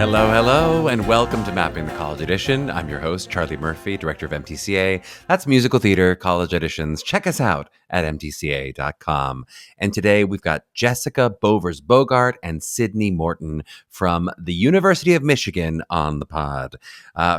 Hello, hello, and welcome to Mapping the College Audition. I'm your host, Charlie Murphy, director of MTCA. That's Musical Theater College Auditions. Check us out at mtca.com. And today we've got Jessica Boevers Bogart and Sydney Morton from the University of Michigan on the pod.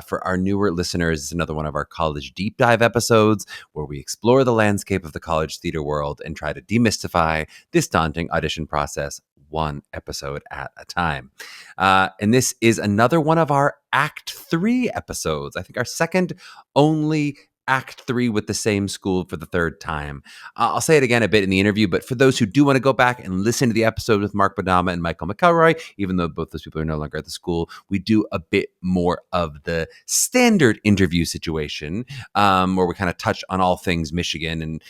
For our newer listeners, it's another one of our college deep dive episodes where we explore the landscape of the college theater world and try to demystify this daunting audition process one episode at a time. And this is another one of our Act 3 episodes. I think our second only Act 3 with the same school for the third time. I'll say it again a bit in the interview, but for those who do want to go back and listen to the episode with Mark Badama and Michael McElroy, even though both those people are no longer at the school, we do a bit more of the standard interview situation where we kind of touch on all things Michigan and,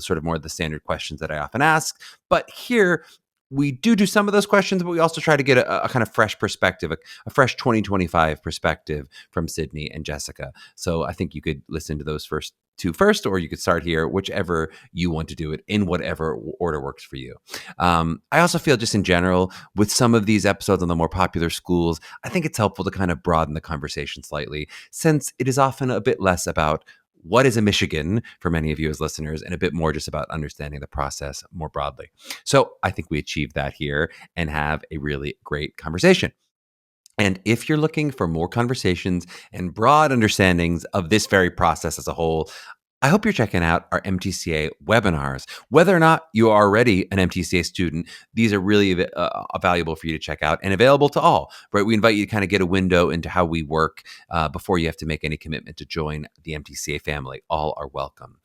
sort of more of the standard questions that I often ask. But here, we do some of those questions, but we also try to get a kind of fresh perspective, a fresh 2025 perspective from Sydney and Jessica. So I think you could listen to those first, or you could start here, whichever you want to do it, in whatever order works for you. I also feel just in general, with some of these episodes on the more popular schools, I think it's helpful to kind of broaden the conversation slightly, since it is often a bit less about what is a Michigan for many of you as listeners, and a bit more just about understanding the process more broadly. So I think we achieved that here and have a really great conversation. And if you're looking for more conversations and broad understandings of this very process as a whole, I hope you're checking out our MTCA webinars. Whether or not you are already an MTCA student, these are really valuable for you to check out and available to all, right? We invite you to kind of get a window into how we work before you have to make any commitment to join the MTCA family. All are welcome.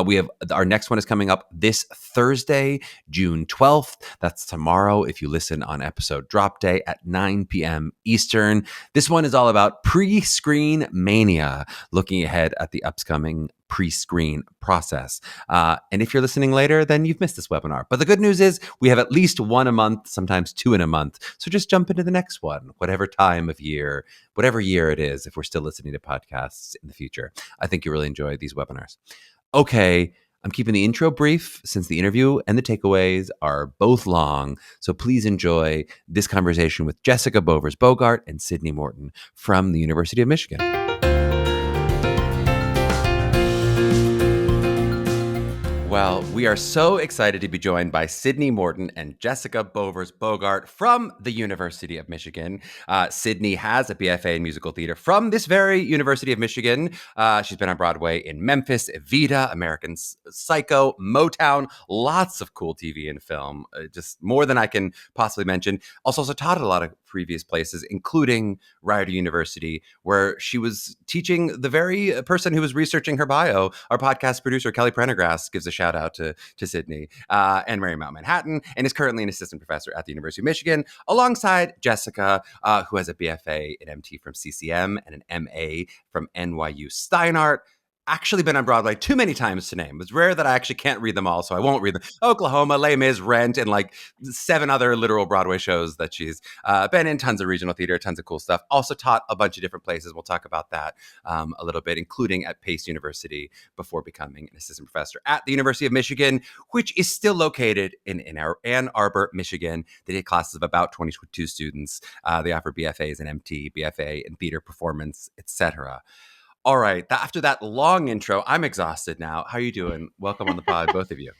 We have our next one is coming up this Thursday, June 12th. That's tomorrow if you listen on episode drop day at 9 p.m. Eastern. This one is all about pre-screen mania, looking ahead at the upcoming pre-screen process. And if you're listening later, then you've missed this webinar. But the good news is we have at least one a month, sometimes two in a month. So just jump into the next one, whatever time of year, whatever year it is, if we're still listening to podcasts in the future. I think you'll really enjoy these webinars. Okay, I'm keeping the intro brief since the interview and the takeaways are both long. So please enjoy this conversation with Jessica Boevers Bogart and Sydney Morton from the University of Michigan. Well, we are so excited to be joined by Sydney Morton and Jessica Boevers Bogart from the University of Michigan. Sydney has a BFA in musical theater from this very University of Michigan. She's been on Broadway in Memphis, Evita, American Psycho, Motown, lots of cool TV and film, just more than I can possibly mention. Also taught at a lot of previous places, including Rider University, where she was teaching the very person who was researching her bio. Our podcast producer, Kelly Prendergast, gives a shout out to Sydney and Marymount Manhattan, and is currently an assistant professor at the University of Michigan, alongside Jessica, who has a BFA in MT from CCM and an MA from NYU Steinart. Actually been on Broadway too many times to name. It's rare that I actually can't read them all, so I won't read them. Oklahoma, Les Mis, Rent, and like 7 other literal Broadway shows that she's been in. Tons of regional theater, tons of cool stuff. Also taught a bunch of different places. We'll talk about that a little bit, including at Pace University before becoming an assistant professor at the University of Michigan, which is still located in Ann Arbor, Michigan. They take classes of about 22 students. They offer BFAs in MT, BFA in theater performance, etc. All right. After that long intro, I'm exhausted now. How are you doing? Welcome on the pod, both of you.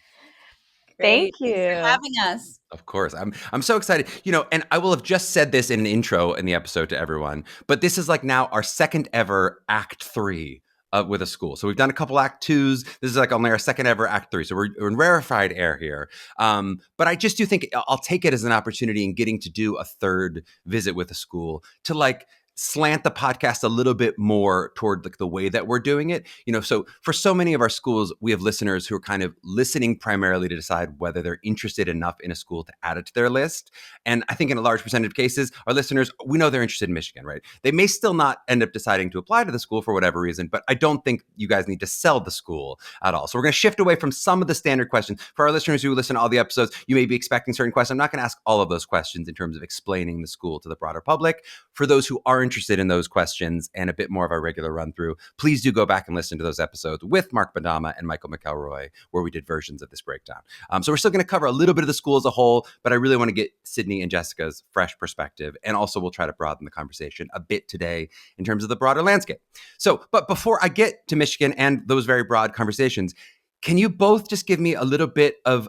Thank you for having us. Of course. I'm so excited. And I will have just said this in an intro in the episode to everyone, but this is like now our second ever Act 3 with a school. So we've done a couple Act 2s. This is like only our second ever Act 3. So we're in rarefied air here. But I just do think I'll take it as an opportunity in getting to do a third visit with a school to like slant the podcast a little bit more toward the way that we're doing it. So for so many of our schools, we have listeners who are kind of listening primarily to decide whether they're interested enough in a school to add it to their list. And I think in a large percentage of cases, our listeners, we know they're interested in Michigan, right? They may still not end up deciding to apply to the school for whatever reason, but I don't think you guys need to sell the school at all. So we're going to shift away from some of the standard questions. For our listeners who listen to all the episodes, you may be expecting certain questions. I'm not going to ask all of those questions in terms of explaining the school to the broader public. For those who are interested in those questions and a bit more of our regular run through, please do go back and listen to those episodes with Mark Madama and Michael McElroy, where we did versions of this breakdown. So we're still going to cover a little bit of the school as a whole, but I really want to get Sydney and Jessica's fresh perspective. And also we'll try to broaden the conversation a bit today in terms of the broader landscape. So, but before I get to Michigan and those very broad conversations, can you both just give me a little bit of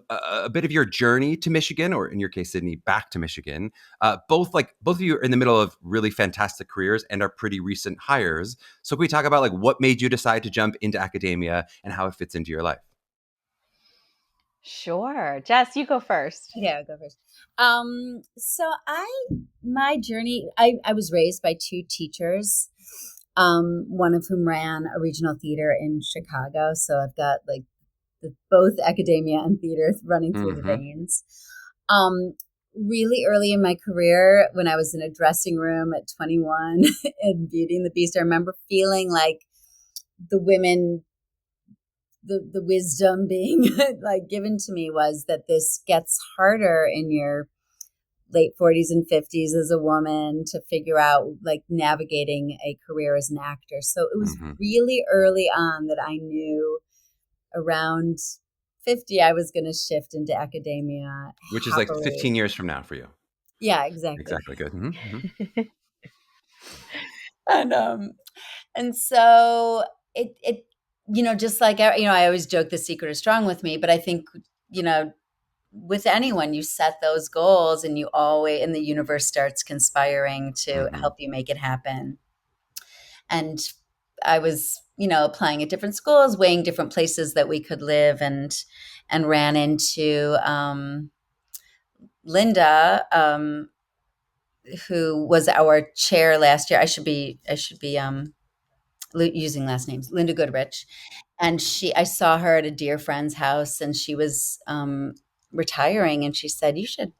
your journey to Michigan, or in your case, Sydney, back to Michigan? Both of you are in the middle of really fantastic careers and are pretty recent hires. So can we talk about what made you decide to jump into academia and how it fits into your life? Sure. Jess, you go first. Yeah, I'll go first. My journey, I was raised by two teachers, one of whom ran a regional theater in Chicago. So I've got both academia and theater running through the veins. Really early in my career, when I was in a dressing room at 21 in Beauty and the Beast, I remember feeling like the women, the wisdom being given to me was that this gets harder in your late 40s and 50s as a woman to figure out navigating a career as an actor. So it was really early on that I knew around 50 I was going to shift into academia, which is happily. 15 years from now for you. Yeah, exactly. Exactly. Good. And so it just I always joke the secret is strong with me, but I think with anyone, you set those goals and the universe starts conspiring to help you make it happen. And I was, applying at different schools, weighing different places that we could live, and ran into Linda, who was our chair last year. I should be using last names. Linda Goodrich, and I saw her at a dear friend's house, and she was retiring, and she said, "You should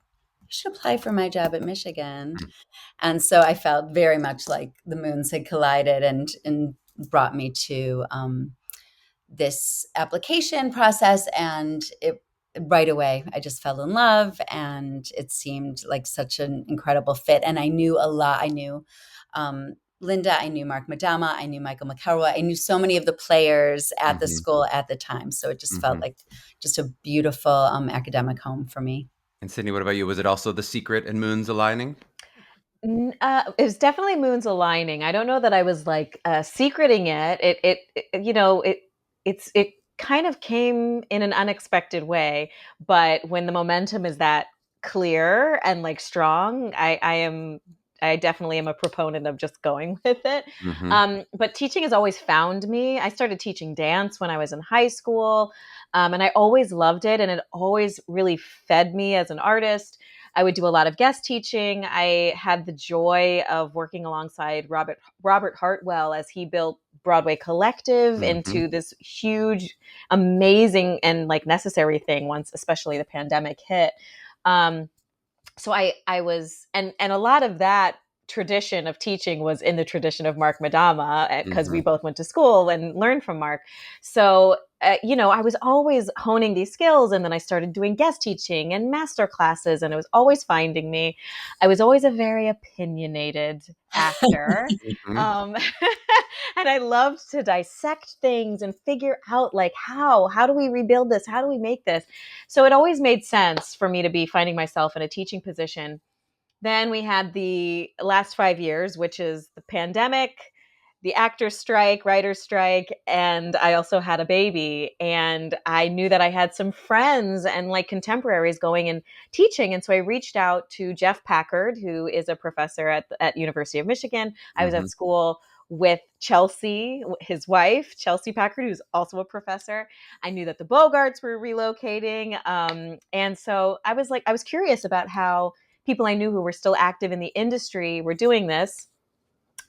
apply for my job at Michigan." And so I felt very much like the moons had collided and brought me to this application process. And right away, I just fell in love, and it seemed like such an incredible fit. And I knew a lot. I knew Linda, I knew Mark Madama, I knew Michael McElroy, I knew so many of the players at the school at the time. So it just felt like just a beautiful academic home for me. And Sydney, what about you? Was it also the secret and moons aligning? It was definitely moons aligning. I don't know that I was secreting it. It kind of came in an unexpected way. But when the momentum is that clear and strong, I definitely am a proponent of just going with it. But teaching has always found me. I started teaching dance when I was in high school, and I always loved it, and it always really fed me as an artist. I would do a lot of guest teaching. I had the joy of working alongside Robert Hartwell as he built Broadway Collective into this huge, amazing, and necessary thing once, especially the pandemic hit. So I was, and a lot of that tradition of teaching was in the tradition of Mark Madama, because we both went to school and learned from Mark. So, I was always honing these skills, and then I started doing guest teaching and master classes, and it was always finding me. I was always a very opinionated actor. And I loved to dissect things and figure out how do we rebuild this? How do we make this? So it always made sense for me to be finding myself in a teaching position. Then we had the last 5 years, which is the pandemic, the actors strike, writers strike, and I also had a baby. And I knew that I had some friends and contemporaries going and teaching. And so I reached out to Jeff Packard, who is a professor at University of Michigan. I was at school with Chelsea, his wife, Chelsea Packard, who's also a professor. I knew that the Bogarts were relocating. And so I was curious about how people I knew who were still active in the industry were doing this.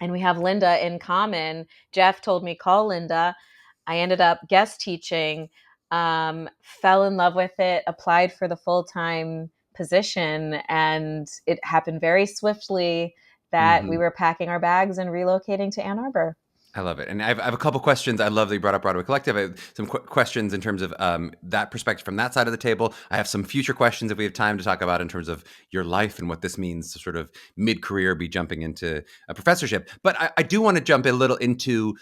And we have Linda in common. Jeff told me, call Linda. I ended up guest teaching, fell in love with it, applied for the full-time position, and it happened very swiftly that we were packing our bags and relocating to Ann Arbor. I love it. And I have a couple questions. I love that you brought up Broadway Collective. I have some questions in terms of that perspective from that side of the table. I have some future questions if we have time to talk about in terms of your life and what this means to sort of mid-career be jumping into a professorship. But I do want to jump a little into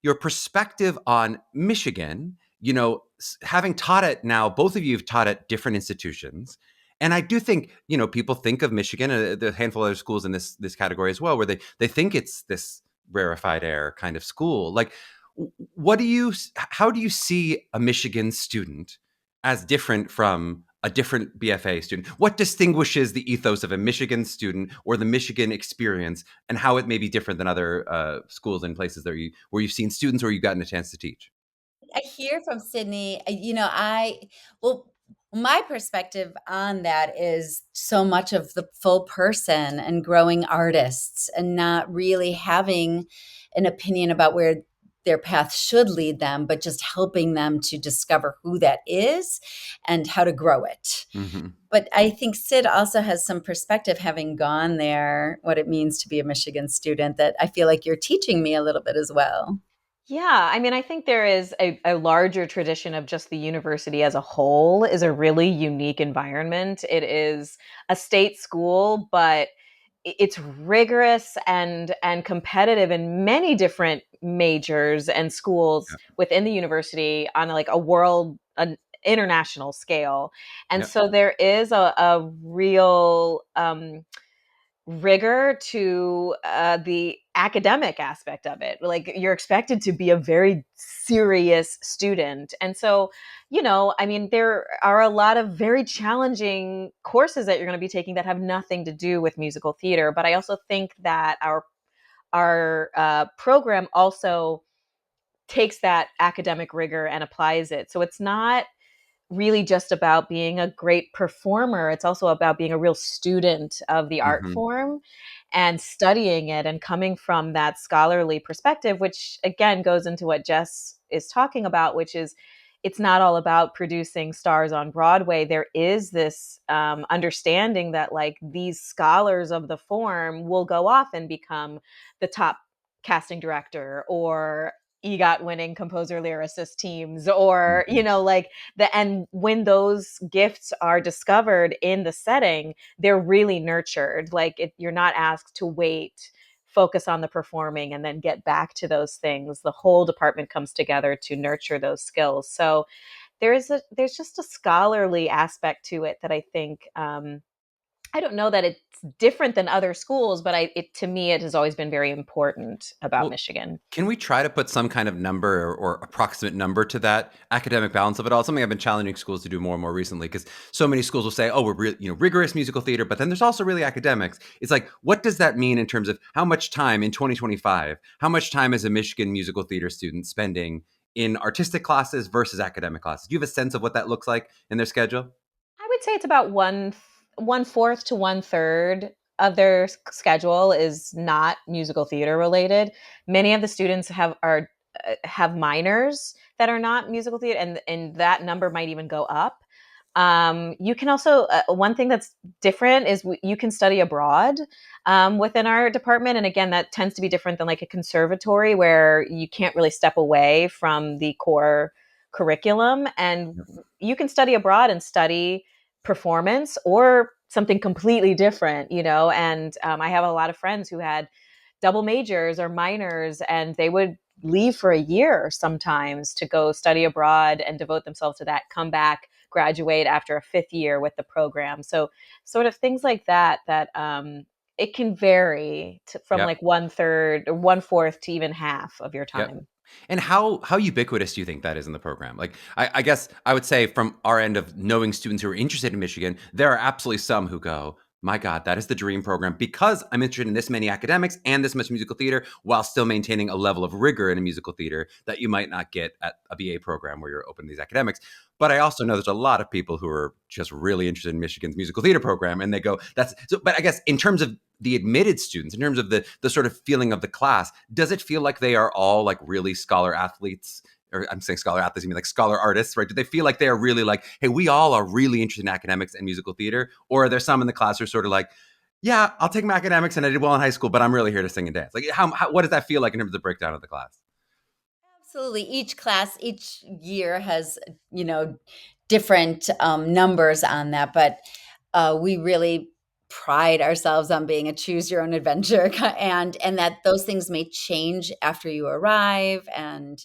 your perspective on Michigan. You know, having taught it now, both of you have taught at different institutions. And I do think, you know, people think of Michigan, the handful of other schools in this category as well, where they think it's this rarefied air kind of school. Like, how do you see a Michigan student as different from a different BFA student? What distinguishes the ethos of a Michigan student or the Michigan experience, and how it may be different than other schools and places where you've seen students or you've gotten a chance to teach? I hear from Sydney, well, my perspective on that is so much of the full person and growing artists and not really having an opinion about where their path should lead them, but just helping them to discover who that is and how to grow it. Mm-hmm. But I think Sid also has some perspective, having gone there, what it means to be a Michigan student, that I feel like you're teaching me a little bit as well. Yeah, I mean, I think there is a larger tradition of just the university as a whole is a really unique environment. It is a state school, but it's rigorous and competitive in many different majors and schools Yeah. within the university on like an international scale. And Yeah. so there is a real rigor to the academic aspect of it. Like you're expected to be a very serious student. And so, you know, I mean, there are a lot of very challenging courses that you're going to be taking that have nothing to do with musical theater. But I also think that our program also takes that academic rigor and applies it. So it's not really just about being a great performer. It's also about being a real student of the art Mm-hmm. form and studying it and coming from that scholarly perspective, which again goes into what Jess is talking about, which is it's not all about producing stars on Broadway. There is this understanding that like these scholars of the form will go off and become the top casting director or EGOT winning composer lyricist teams or Mm-hmm. like and when those gifts are discovered in the setting, they're really nurtured. Like you're not asked to wait, focus on the performing and then get back to those things. The whole department comes together to nurture those skills. So there's just a scholarly aspect to it that I think I don't know that it's different than other schools, but to me it has always been very important about Well, Michigan. can we try to put some kind of number or approximate number to that academic balance of it all? Something I've been challenging schools to do more and more recently, because so many schools will say, "Oh, we're rigorous musical theater," but then there's also really academics. It's like, what does that mean in terms of how much time in 2025? How much time is a Michigan musical theater student spending in artistic classes versus academic classes? Do you have a sense of what that looks like in their schedule? I would say it's about one fourth to one third of their schedule is not musical theater related. Many of the students have minors that are not musical theater, and that number might even go up. You can also one thing that's different is you can study abroad within our department, and again, that tends to be different than like a conservatory where you can't really step away from the core curriculum, and you can study abroad and study performance or something completely different, and I have a lot of friends who had double majors or minors, and they would leave for a year sometimes to go study abroad and devote themselves to that, come back, graduate after a fifth year with the program. So sort of things like that it can vary from Yep. like one third or one fourth to even half of your Yep. time. And how ubiquitous do you think that is in the program? Like, I guess I would say from our end of knowing students who are interested in Michigan, there are absolutely some who go, my God, that is the dream program because I'm interested in this many academics and this much musical theater while still maintaining a level of rigor in a musical theater that you might not get at a BA program where you're open to these academics. But I also know there's a lot of people who are just really interested in Michigan's musical theater program and they go, that's so. But I guess in terms of the admitted students, in terms of the sort of feeling of the class, does it feel like they are all like really scholar athletes? Or I'm saying scholar athletes, I mean like scholar artists, right? Do they feel like they are really like, hey, we all are really interested in academics and musical theater? Or are there some in the class who are sort of like, yeah, I'll take my academics and I did well in high school, but I'm really here to sing and dance. Like what does that feel like in terms of the breakdown of the class? Absolutely. Each class, each year has, you know, different numbers on that, but we really pride ourselves on being a choose your own adventure and that those things may change after you arrive. And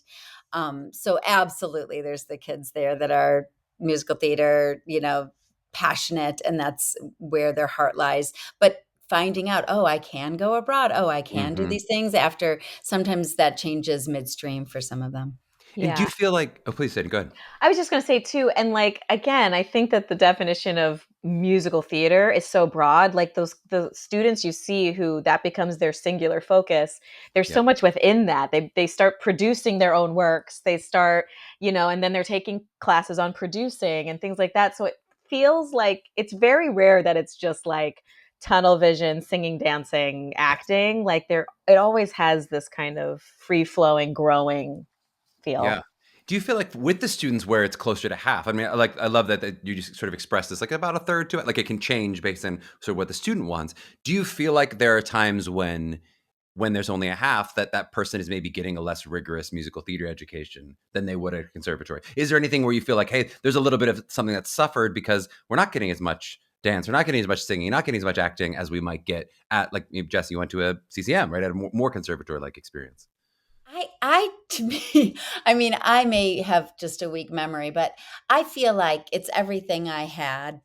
so absolutely, there's the kids there that are musical theater, you know, passionate, and that's where their heart lies. But finding out, oh, I can go abroad. Oh, I can do Mm-hmm. these things after sometimes that changes midstream for some of them. And do you Yeah. feel like, oh, please say it. Go ahead. I was just going to say too, and like again, I think that the definition of musical theater is so broad. Like the students you see who that becomes their singular focus. There's so Yep. much within that. They start producing their own works. They start, and then they're taking classes on producing and things like that. So it feels like it's very rare that it's just like tunnel vision, singing, dancing, Yes. acting. Like it always has this kind of free flowing, growing feel. Yeah. Do you feel like with the students where it's closer to half? I mean, I love that you just sort of expressed this, like about a third to it. Like it can change based on sort of what the student wants. Do you feel like there are times when there's only a half that person is maybe getting a less rigorous musical theater education than they would at a conservatory? Is there anything where you feel like, hey, there's a little bit of something that's suffered because we're not getting as much dance, we're not getting as much singing, not getting as much acting as we might get at, like, Jesse, you went to a CCM, right? At a more conservatory like experience. To me, I mean, I may have just a weak memory, but I feel like it's everything I had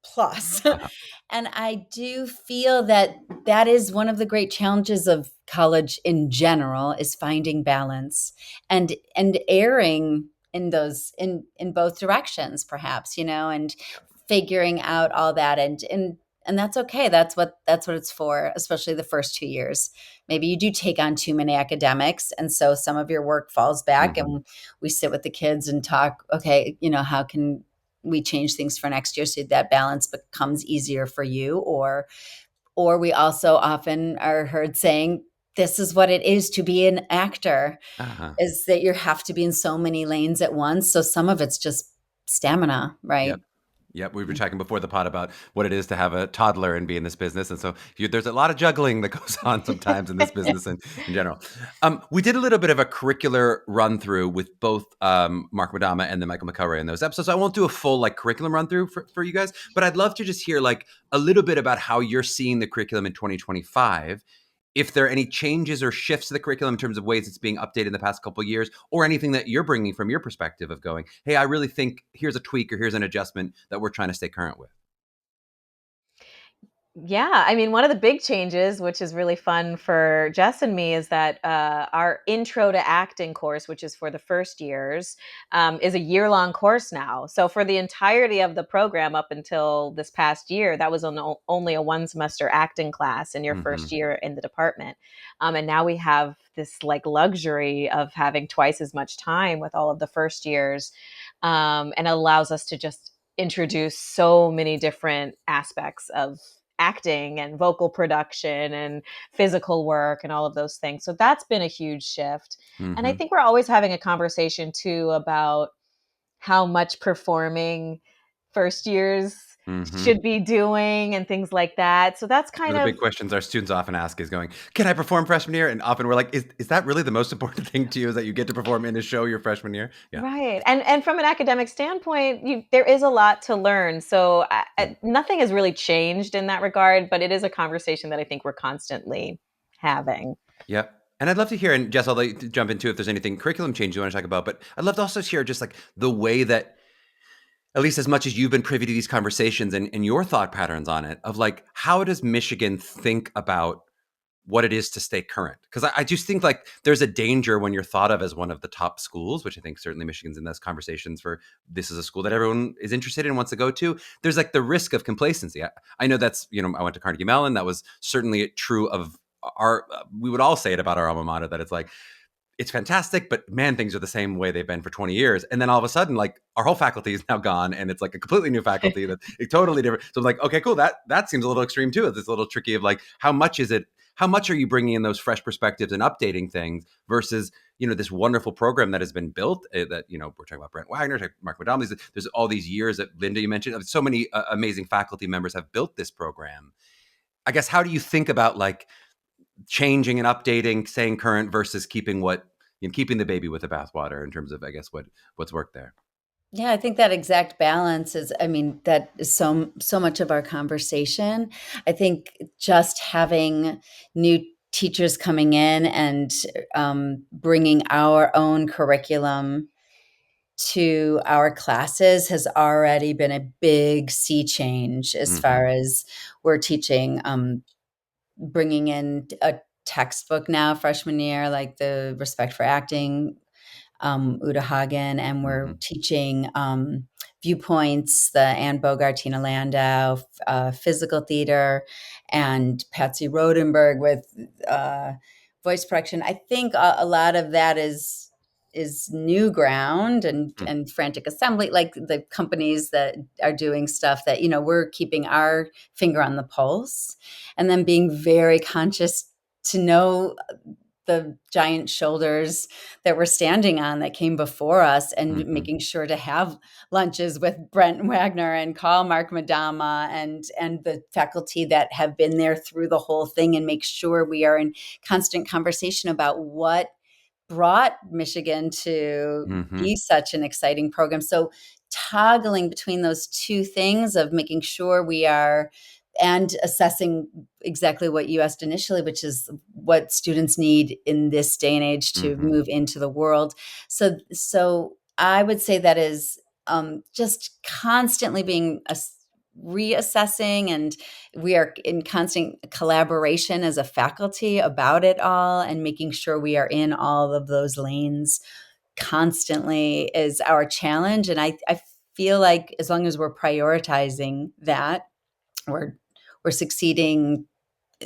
plus. Uh-huh. And I do feel that that is one of the great challenges of college in general is finding balance and erring in those in both directions, perhaps, you know, and figuring out all that and that's okay. That's what it's for, especially the first 2 years. Maybe you do take on too many academics, and so some of your work falls back, Hmm. and we sit with the kids and talk, okay, you know, how can we change things for next year so that balance becomes easier for you, or we also often are heard saying this is what it is to be an actor, Uh-huh. is that you have to be in so many lanes at once, so some of it's just stamina, Yep. right? Yep. We were talking before the pod about what it is to have a toddler and be in this business. And so there's a lot of juggling that goes on sometimes in this business and in general. We did a little bit of a curricular run through with both Mark Madama and then Michael McCurry in those episodes. So I won't do a full like curriculum run through for you guys, but I'd love to just hear like a little bit about how you're seeing the curriculum in 2025, if there are any changes or shifts to the curriculum in terms of ways it's being updated in the past couple of years, or anything that you're bringing from your perspective of going, hey, I really think here's a tweak or here's an adjustment that we're trying to stay current with. Yeah, I mean, one of the big changes, which is really fun for Jess and me, is that our Intro to Acting course, which is for the first years, is a year-long course now. So for the entirety of the program up until this past year, that was only a one-semester acting class in your Mm-hmm. first year in the department. And now we have this like luxury of having twice as much time with all of the first years, and allows us to just introduce so many different aspects of acting and vocal production and physical work and all of those things. So that's been a huge shift. And I Mm-hmm. think we're always having a conversation too about how much performing first years Mm-hmm. should be doing and things like that. So that's One kind of the of big questions our students often ask is going, can I perform freshman year? And often we're like, is that really the most important thing to you, is that you get to perform in a show your freshman year? Yeah. right. And from an academic standpoint, there is a lot to learn. So Yeah. nothing has really changed in that regard, but it is a conversation that I think we're constantly having. Yep. And I'd love to hear, and Jess, I'll let you jump into if there's anything curriculum change you want to talk about, but I'd love to also hear just like the way that, at least as much as you've been privy to these conversations and your thought patterns on it, of like, how does Michigan think about what it is to stay current? Because I just think like there's a danger when you're thought of as one of the top schools, which I think certainly Michigan's in those conversations for, this is a school that everyone is interested in and wants to go to. There's like the risk of complacency. I know that's, I went to Carnegie Mellon. That was certainly true of our, we would all say it about our alma mater, that it's like, it's fantastic, but man, things are the same way they've been for 20 years. And then all of a sudden, like our whole faculty is now gone and it's like a completely new faculty that's totally different. So I'm like, okay, cool. That seems a little extreme too. It's a little tricky of like, how much is it? How much are you bringing in those fresh perspectives and updating things versus, this wonderful program that has been built that, we're talking about Brent Wagner, Mark Madama, there's all these years that Linda, you mentioned, so many amazing faculty members have built this program. I guess, how do you think about like changing and updating, staying current versus keeping keeping the baby with the bathwater in terms of, I guess, what's worked there? Yeah, I think that exact balance is, I mean, that is so much of our conversation. I think just having new teachers coming in and bringing our own curriculum to our classes has already been a big sea change as far as we're teaching, bringing in a textbook now freshman year, like the Respect for Acting, Uta Hagen, and we're teaching Viewpoints, the Anne Bogart, Tina Landau, physical theater, and Patsy Rodenberg with voice production. I think a lot of that is new ground and frantic assembly, like the companies that are doing stuff that, we're keeping our finger on the pulse, and then being very conscious to know the giant shoulders that we're standing on that came before us, and making sure to have lunches with Brent Wagner and call Mark Madama and the faculty that have been there through the whole thing, and make sure we are in constant conversation about what brought Michigan to be such an exciting program. So toggling between those two things of making sure we are, and assessing exactly what you asked initially, which is what students need in this day and age to move into the world. So I would say that is just constantly being reassessing, and we are in constant collaboration as a faculty about it all, and making sure we are in all of those lanes constantly is our challenge. And I feel like as long as we're prioritizing that, we're succeeding.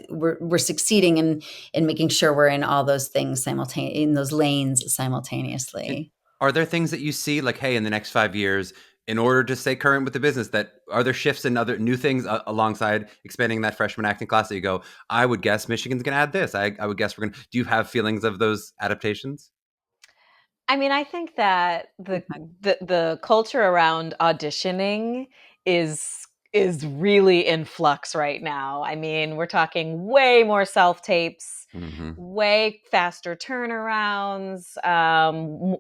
We're succeeding in making sure we're in all those things in those lanes simultaneously. Are there things that you see like, hey, in the next 5 years, in order to stay current with the business, that are there shifts and other new things alongside expanding that freshman acting class that you go, I would guess Michigan's going to add this. I would guess do you have feelings of those adaptations? I mean, I think that the culture around auditioning is really in flux right now. I mean, we're talking way more self-tapes, way faster turnarounds,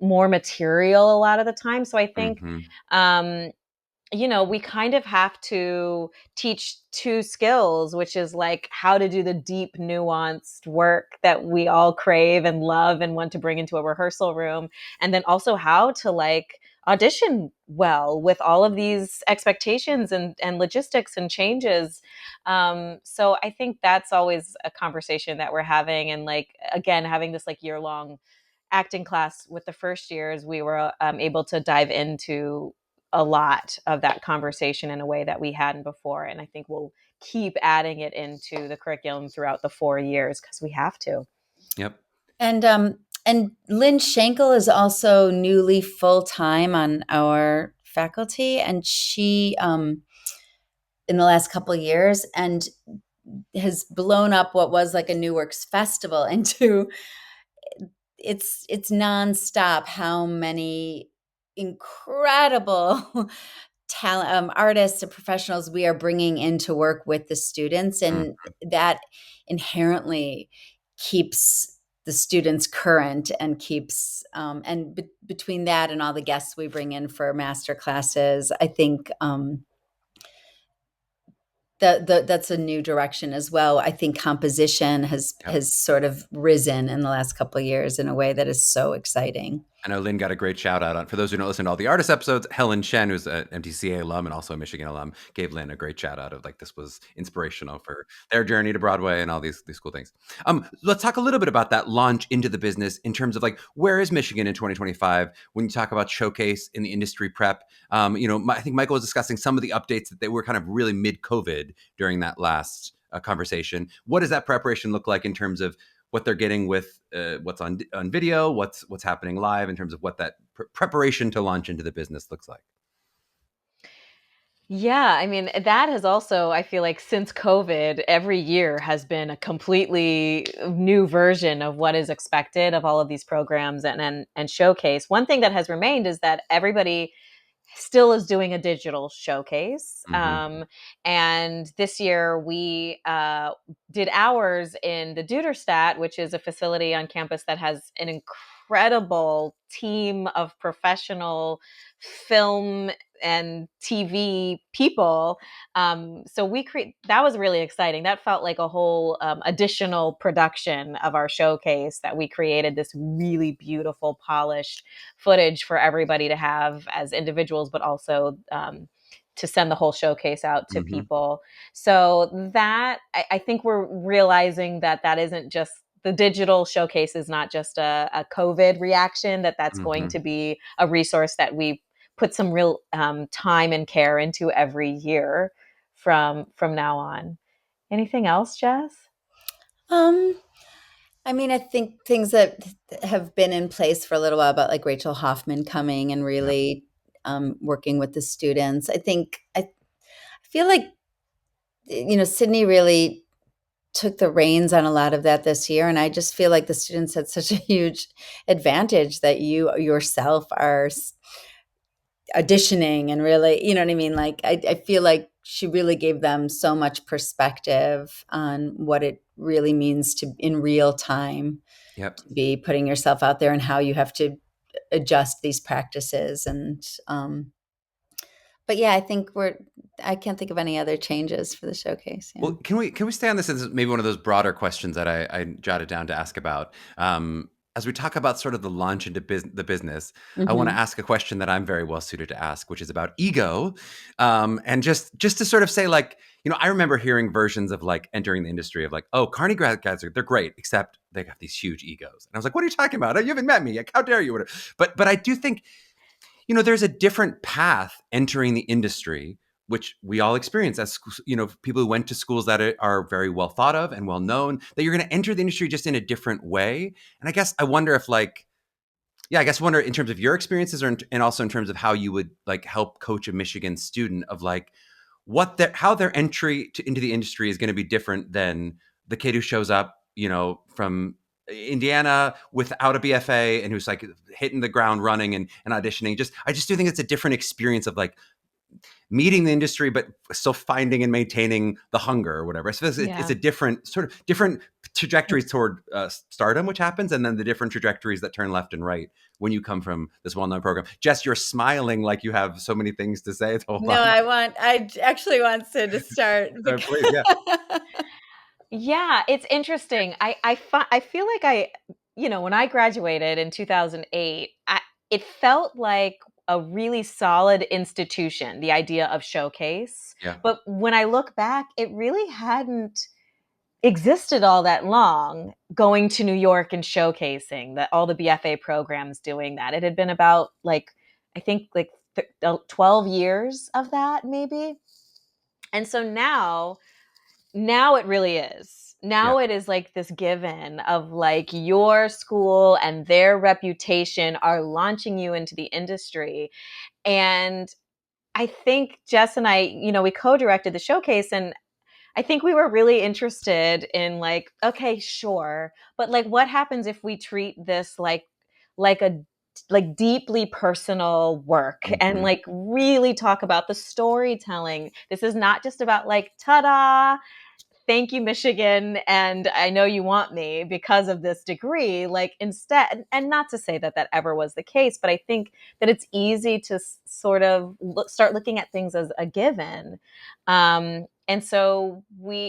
more material a lot of the time. So I think we kind of have to teach two skills, which is like how to do the deep, nuanced work that we all crave and love and want to bring into a rehearsal room. And then also how to like audition well with all of these expectations and logistics and changes. So I think that's always a conversation that we're having. And like, again, having this like year-long acting class with the first years, we were able to dive into a lot of that conversation in a way that we hadn't before. And I think we'll keep adding it into the curriculum throughout the 4 years because we have to. Yep. And Lynn Schenkel is also newly full-time on our faculty, and she in the last couple of years, and has blown up what was like a New Works Festival into it's nonstop how many incredible talent, artists and professionals we are bringing in to work with the students, and that inherently keeps the students current and keeps between that and all the guests we bring in for master classes, I think that's a new direction as well. I think composition has sort of risen in the last couple of years in a way that is so exciting. I know Lynn got a great shout out on, for those who don't listen to all the artist episodes, Helen Shen, who's an MTCA alum and also a Michigan alum, gave Lynn a great shout out of like, this was inspirational for their journey to Broadway and all these cool things. Let's talk a little bit about that launch into the business in terms of like, where is Michigan in 2025? When you talk about showcase in the industry prep, I think Michael was discussing some of the updates that they were kind of really mid-COVID during that last conversation. What does that preparation look like in terms of what they're getting with what's on video, what's happening live, in terms of what that preparation to launch into the business looks like? Yeah, I mean, that has also, I feel like since COVID, every year has been a completely new version of what is expected of all of these programs and showcase. One thing that has remained is that everybody still is doing a digital showcase. Mm-hmm. And this year we did ours in the Duderstadt, which is a facility on campus that has an incredible team of professional film and TV people. So that was really exciting. That felt like a whole additional production of our showcase, that we created this really beautiful, polished footage for everybody to have as individuals, but also to send the whole showcase out to Mm-hmm. people. So that I think we're realizing that isn't just the digital showcase is not just a COVID reaction, that's going Mm-hmm. to be a resource that we put some real time and care into every year from now on. Anything else, Jess? I mean, I think things that have been in place for a little while, about like Rachel Hoffman coming and Yep. really working with the students. I feel like, Sydney really took the reins on a lot of that this year, and I just feel like the students had such a huge advantage that you yourself are auditioning and really, you know what I mean? Like, I feel like she really gave them so much perspective on what it really means to, in real time, Yep. to be putting yourself out there and how you have to adjust these practices. And, but yeah, I can't think of any other changes for the showcase. Yeah. Well, can we stay on this as maybe one of those broader questions that I jotted down to ask about? As we talk about sort of the launch into the business, I want to Mm-hmm. ask a question that I'm very well suited to ask, which is about ego, and just to sort of say, like, I remember hearing versions of like entering the industry of like, oh, Carney grads they're great, except they have these huge egos, and I was like, what are you talking about? You haven't met me, like, how dare you? But I do think there's a different path entering the industry, which we all experience as people who went to schools that are very well thought of and well known, that you're going to enter the industry just in a different way. And I guess I wonder if wonder in terms of your experiences, and also in terms of how you would like help coach a Michigan student of like how their entry into the industry is going to be different than the kid who shows up, from Indiana without a BFA and who's like hitting the ground running and auditioning. I just do think it's a different experience of like meeting the industry, but still finding and maintaining the hunger or whatever. So it's a different trajectories toward stardom, which happens, and then the different trajectories that turn left and right when you come from this well-known program. Jess, you're smiling like you have so many things to say. No, I actually want Sid to start. Please, yeah. Yeah, it's interesting. I feel like when I graduated in 2008, it felt like a really solid institution, the idea of showcase. Yeah. But when I look back, it really hadn't existed all that long, going to New York and showcasing all the BFA programs doing that. It had been about I think 12 years of that maybe. And so now it really is. Now Yeah. it is like this given of like your school and their reputation are launching you into the industry. And I think Jess and I, we co-directed the showcase, and I think we were really interested in like, okay, sure, but like what happens if we treat this like a deeply personal work, and Mm-hmm. like really talk about the storytelling. This is not just about like, ta-da, thank you, Michigan, and I know you want me because of this degree. Like, instead, and not to say that ever was the case, but I think that it's easy to sort of start looking at things as a given. And so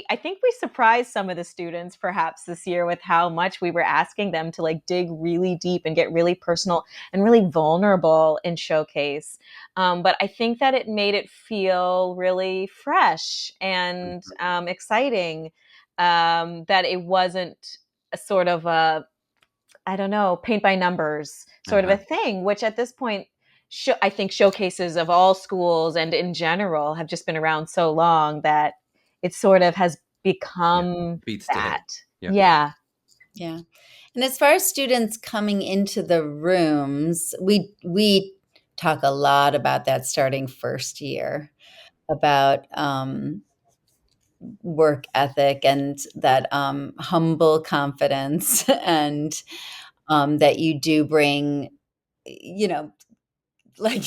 I think we surprised some of the students perhaps this year with how much we were asking them to like dig really deep and get really personal and really vulnerable in showcase. But I think that it made it feel really fresh and exciting, that it wasn't a sort of I don't know, paint by numbers sort of a Uh-huh. thing, which at this point, I think showcases of all schools and in general have just been around so long that it sort of has Yeah. become Beats to hit. that. Yeah. Yeah. Yeah. And as far as students coming into the rooms, we talk a lot about that starting first year, about work ethic and that humble confidence, and that you do bring, you know, like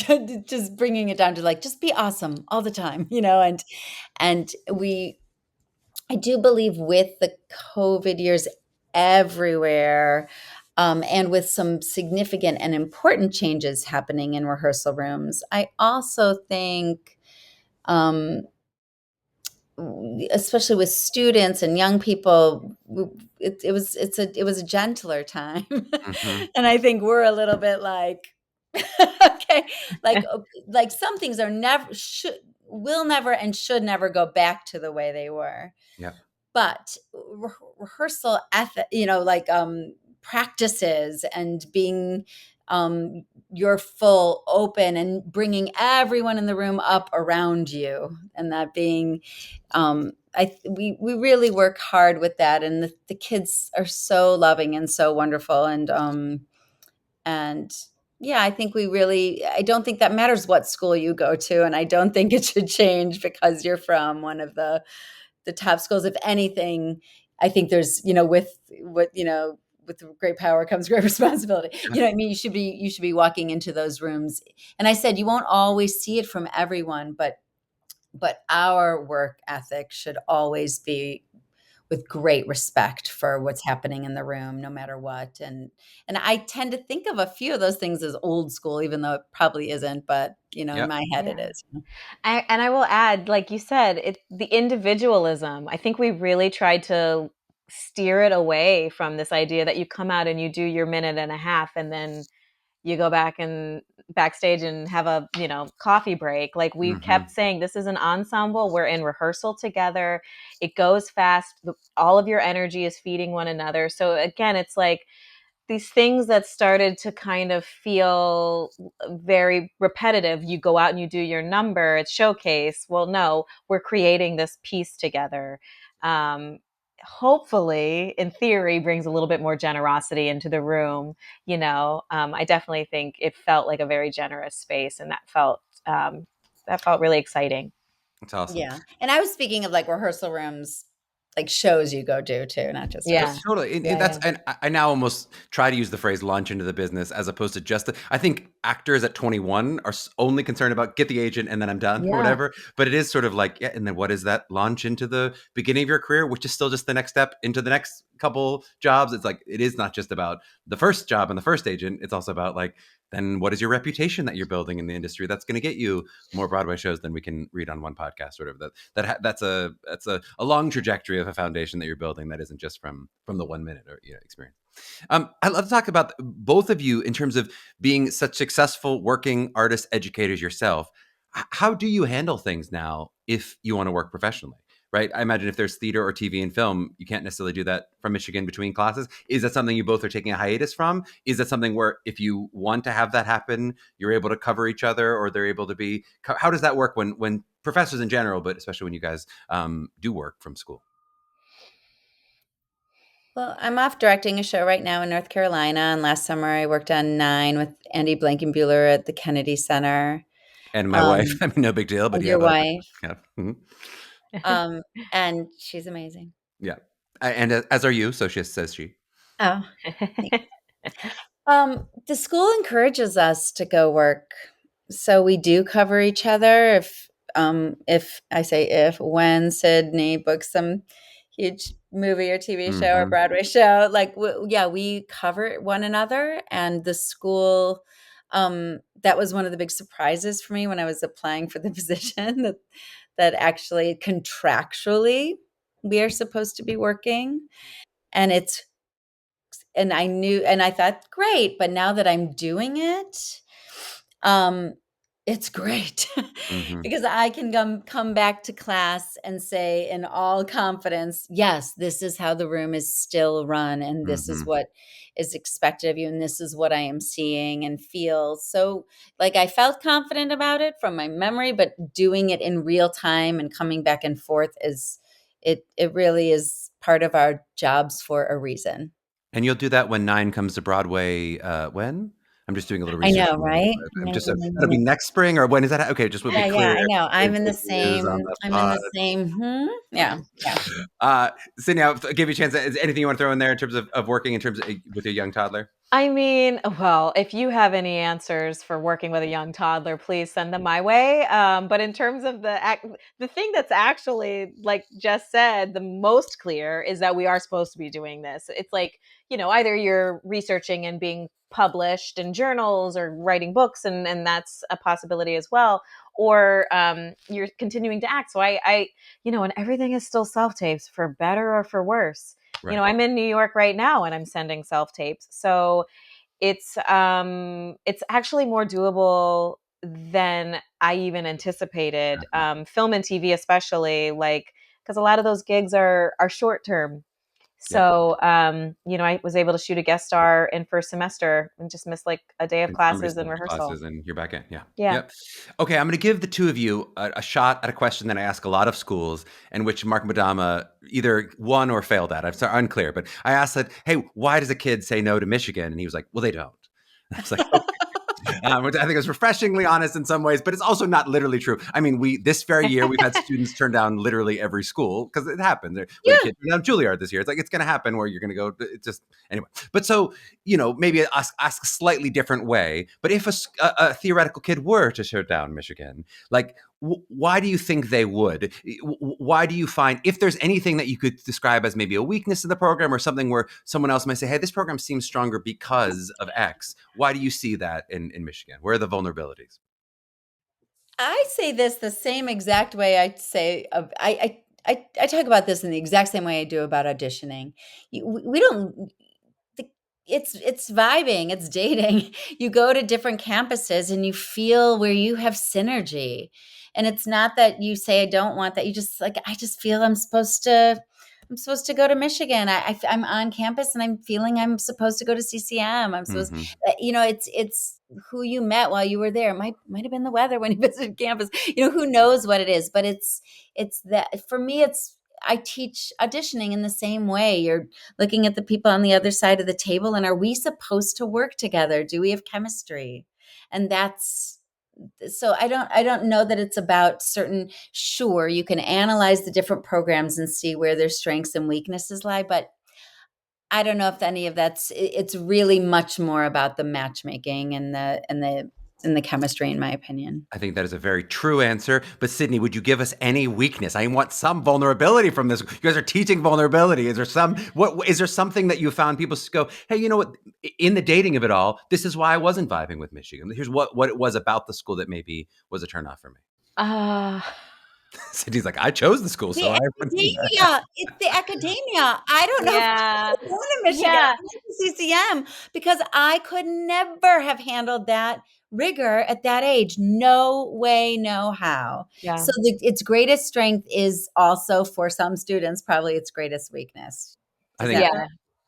just bringing it down to like, just be awesome all the time, and I do believe with the COVID years everywhere, and with some significant and important changes happening in rehearsal rooms, I also think, um, especially with students and young people, it was a gentler time, Mm-hmm. and I think we're a little bit like, okay, like some things are never should will never and should never go back to the way they were. Yeah. But rehearsal ethic, practices and being your full open and bringing everyone in the room up around you, and that being we really work hard with that, and the kids are so loving and so wonderful, and yeah, I think I don't think that matters what school you go to, and I don't think it should change because you're from one of the top schools. If anything, I think there's, with great power comes great responsibility. You know what I mean? You should be walking into those rooms. And I said, you won't always see it from everyone, but our work ethic should always be with great respect for what's happening in the room, no matter what. And I tend to think of a few of those things as old school, even though it probably isn't, but in Yep. my head Yeah. it is. And I will add, like you said, the individualism. I think we really tried to steer it away from this idea that you come out and you do your minute and a half and then you go back and backstage and have a, coffee break. Like we Mm-hmm. kept saying, this is an ensemble. We're in rehearsal together. It goes fast. All of your energy is feeding one another. So again, it's like these things that started to kind of feel very repetitive. You go out and you do your number, it's showcase. Well, no, we're creating this piece together. Hopefully, in theory, brings a little bit more generosity into the room. I definitely think it felt like a very generous space, and that felt really exciting. It's awesome. Yeah. And I was speaking of like rehearsal rooms, like shows you go to too, not just Yeah. rehearsals. Totally. Yeah. And I now almost try to use the phrase launch into the business as opposed to just I think actors at 21 are only concerned about get the agent and then I'm done or Yeah. whatever. But it is sort of like, yeah, and then what is that launch into the beginning of your career, which is still just the next step into the next couple jobs. It's like, it is not just about the first job and the first agent. It's also about like, then what is your reputation that you're building in the industry that's going to get you more Broadway shows than we can read on one podcast. Sort of that's a long trajectory of a foundation that you're building that isn't just from the 1 minute or experience. I'd love to talk about both of you in terms of being such successful working artist educators yourself. How do you handle things now if you want to work professionally? Right. I imagine if there's theater or TV and film, you can't necessarily do that from Michigan between classes. Is that something you both are taking a hiatus from? Is that something where if you want to have that happen, you're able to cover each other or they're able to be, how does that work when professors in general, but especially when you guys do work from school? Well, I'm off directing a show right now in North Carolina. And last summer I worked on 9 with Andy Blankenbuehler at the Kennedy Center. And my wife, I mean, no big deal, but And yeah. your wife. Yeah. Mm-hmm. And she's amazing. Yeah. And as are you, so she says she. Oh, the school encourages us to go work, so we do cover each other. If I say when Sydney books some huge movie or TV show or Mm-hmm. Broadway show, like we cover one another. And the school, that was one of the big surprises for me when I was applying for the position that actually contractually we are supposed to be working, and I thought, great, but now that I'm doing it, it's great Mm-hmm. because I can come back to class and say in all confidence, yes, this is how the room is still run, and this is Mm-hmm. what is expected of you, and this is what I am seeing and feel. So, like, I felt confident about it from my memory, but doing it in real time and coming back and forth it really is part of our jobs for a reason. And you'll do that when 9 comes to Broadway. When? I'm just doing a little I research. know, right? I'm just that'll be next spring, or when is that? Okay, just we'll be Yeah, clear. I know. I'm in the Is on same. the I'm in pod. the same. Yeah. Sydney, I'll give you a chance. Is anything you want to throw in there in terms of working in terms of with your young toddler? I mean, well, if you have any answers for working with a young toddler, please send them my way. But in terms of the thing that's actually, like Jess said, the most clear is that we are supposed to be doing this. It's like, either you're researching and being published in journals or writing books, and that's a possibility as well, or you're continuing to act. So and everything is still self-tapes for better or for worse. Right. I'm in New York right now and I'm sending self-tapes. So it's actually more doable than I even anticipated. Film and TV especially, like, because a lot of those gigs are short term. Yeah. So, I was able to shoot a guest star in first semester and just missed like a day of And classes and rehearsal. classes and you're back in. Yeah. Yeah. Yep. Okay. I'm going to give the two of you a shot at a question that I ask a lot of schools and which Mark Madama either won or failed at. I'm sorry, unclear, but I asked that, hey, why does a kid say no to Michigan? And he was like, well, they don't. I was like, okay. Which I think is refreshingly honest in some ways, but it's also not literally true. I mean, this very year, we've had students turn down literally every school because it happened. We had kids turn down Juilliard this year. It's like, it's going to happen where you're going to go, it's just, anyway. But so, maybe ask a slightly different way. But if a theoretical kid were to shut down Michigan, like, why do you think they would? Why do you find, if there's anything that you could describe as maybe a weakness in the program or something where someone else might say, hey, this program seems stronger because of X, why do you see that in Michigan? Where are the vulnerabilities? I say this the same exact way I say, I talk about this in the exact same way I do about auditioning. We don't, it's vibing, it's dating. You go to different campuses and you feel where you have synergy. And it's not that you say, I don't want that. You just like, I just feel I'm supposed to go to Michigan. I'm on campus and I'm feeling I'm supposed to go to CCM. I'm supposed, it's who you met while you were there. Might have been the weather when you visited campus. Who knows what it is, but it's that for me, I teach auditioning in the same way. You're looking at the people on the other side of the table and are we supposed to work together? Do we have chemistry? And so I don't know that it's about certain, sure, you can analyze the different programs and see where their strengths and weaknesses lie, but I don't know if any of it's really much more about the matchmaking and the chemistry, in my opinion. I think that is a very true answer. But Sydney, would you give us any weakness? I want some vulnerability from this. You guys are teaching vulnerability. Is there something that you found people go, hey, you know what? In the dating of it all, this is why I wasn't vibing with Michigan. Here's what it was about the school that maybe was a turnoff for me. Sydney's like, I chose the school, so academia. It's the academia. I don't know if I was born in Michigan. I went to CCM because I could never have handled that rigor at that age. No way, no how. Yeah. So its greatest strength is also for some students probably its greatest weakness. I think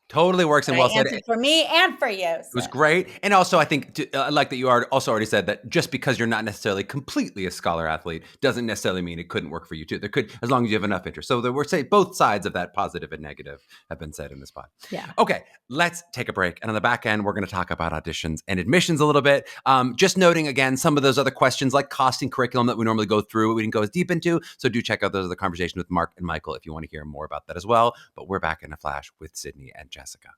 totally works and well said for me and for you. It was great. And also, I think, I like that you also already said that just because you're not necessarily completely a scholar athlete doesn't necessarily mean it couldn't work for you too. There could, as long as you have enough interest. So we're saying both sides of that positive and negative have been said in this pod. Yeah. Okay, let's take a break. And on the back end, we're going to talk about auditions and admissions a little bit. Just noting again, some of those other questions like costing curriculum that we normally go through, we didn't go as deep into. So do check out those other conversations with Mark and Michael if you want to hear more about that as well. But we're back in a flash with Sydney and Jessica.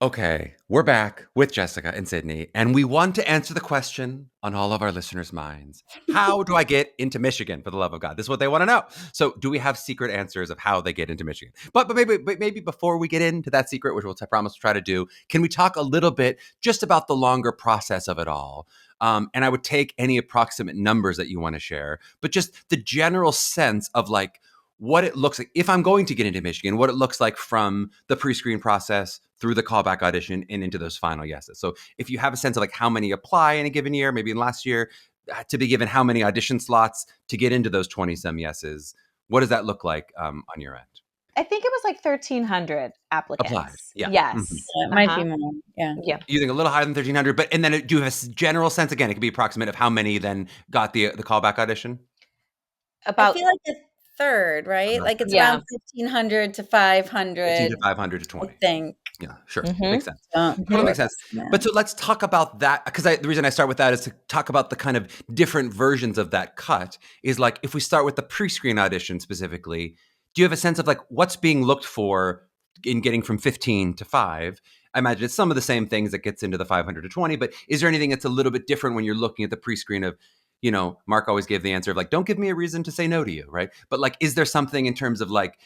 Okay, we're back with Jessica and Sydney, and we want to answer the question on all of our listeners' minds. How do I get into Michigan, for the love of God? This is what they want to know. So do we have secret answers of how they get into Michigan? But maybe before we get into that secret, which we'll promise to try to do, can we talk a little bit just about the longer process of it all? And I would take any approximate numbers that you want to share, but just the general sense of like, what it looks like if I'm going to get into Michigan, what it looks like from the pre-screen process through the callback audition and into those final yeses. So if you have a sense of like how many apply in a given year, maybe in last year, to be given how many audition slots to get into those 20 some yeses, what does that look like on your end? I think it was like 1,300 applicants. Applied. Yeah. Yes. Mm-hmm. Yeah, it might be more. Yeah. You think a little higher than 1,300, but and then do you have a general sense, again, it could be approximate of how many then got the callback audition? I feel like third, right? Like it's around 1,500 to 500. 15 to 500 to 20. I think. Yeah, sure. Makes sense. Totally makes sense. Yeah. But so let's talk about that, because the reason I start with that is to talk about the kind of different versions of that cut is like, if we start with the pre-screen audition specifically, do you have a sense of like what's being looked for in getting from 15 to 5? I imagine it's some of the same things that gets into the 500 to 20, but is there anything that's a little bit different when you're looking at the pre-screen of, Mark always gave the answer of like, don't give me a reason to say no to you, right? But like, is there something in terms of like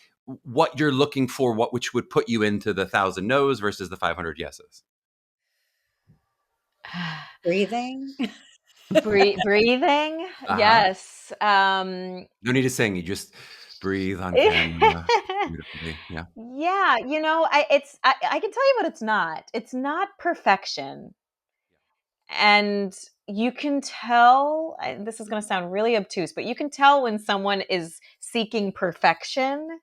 what you're looking for, which would put you into the 1,000 no's versus the 500 yeses? Breathing. Breathing. Uh-huh. Yes. No need to sing. You just breathe on camera beautifully. Yeah. Yeah, I can tell you what it's not. It's not perfection. And you can tell, this is going to sound really obtuse, but you can tell when someone is seeking perfection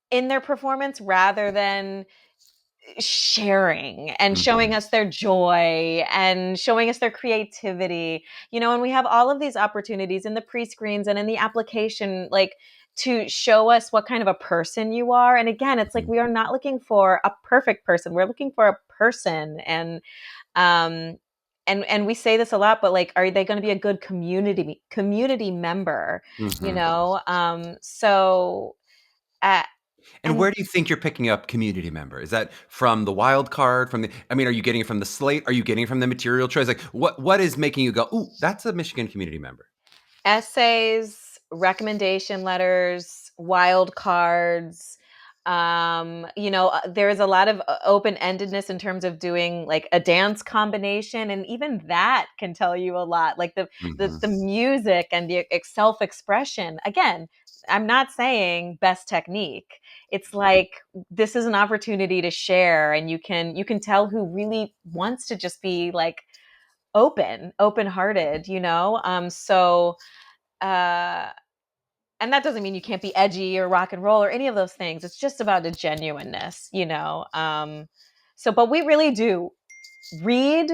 in their performance rather than sharing and showing us their joy and showing us their creativity, and we have all of these opportunities in the pre-screens and in the application, like to show us what kind of a person you are. And again, it's like we are not looking for a perfect person, we're looking for a person. And we say this a lot, but like, are they going to be a good community member? So And where do you think you're picking up community member? Is that from the wild card? Are you getting it from the slate? Are you getting it from the material choice? Like, what is making you go, ooh, that's a Michigan community member? Essays, recommendation letters, wild cards. There is a lot of open-endedness in terms of doing like a dance combination, and even that can tell you a lot. Like the music and the self-expression. Again, I'm not saying best technique. It's like this is an opportunity to share, and you can tell who really wants to just be like open-hearted. So and that doesn't mean you can't be edgy or rock and roll or any of those things. It's just about the genuineness. But we really do read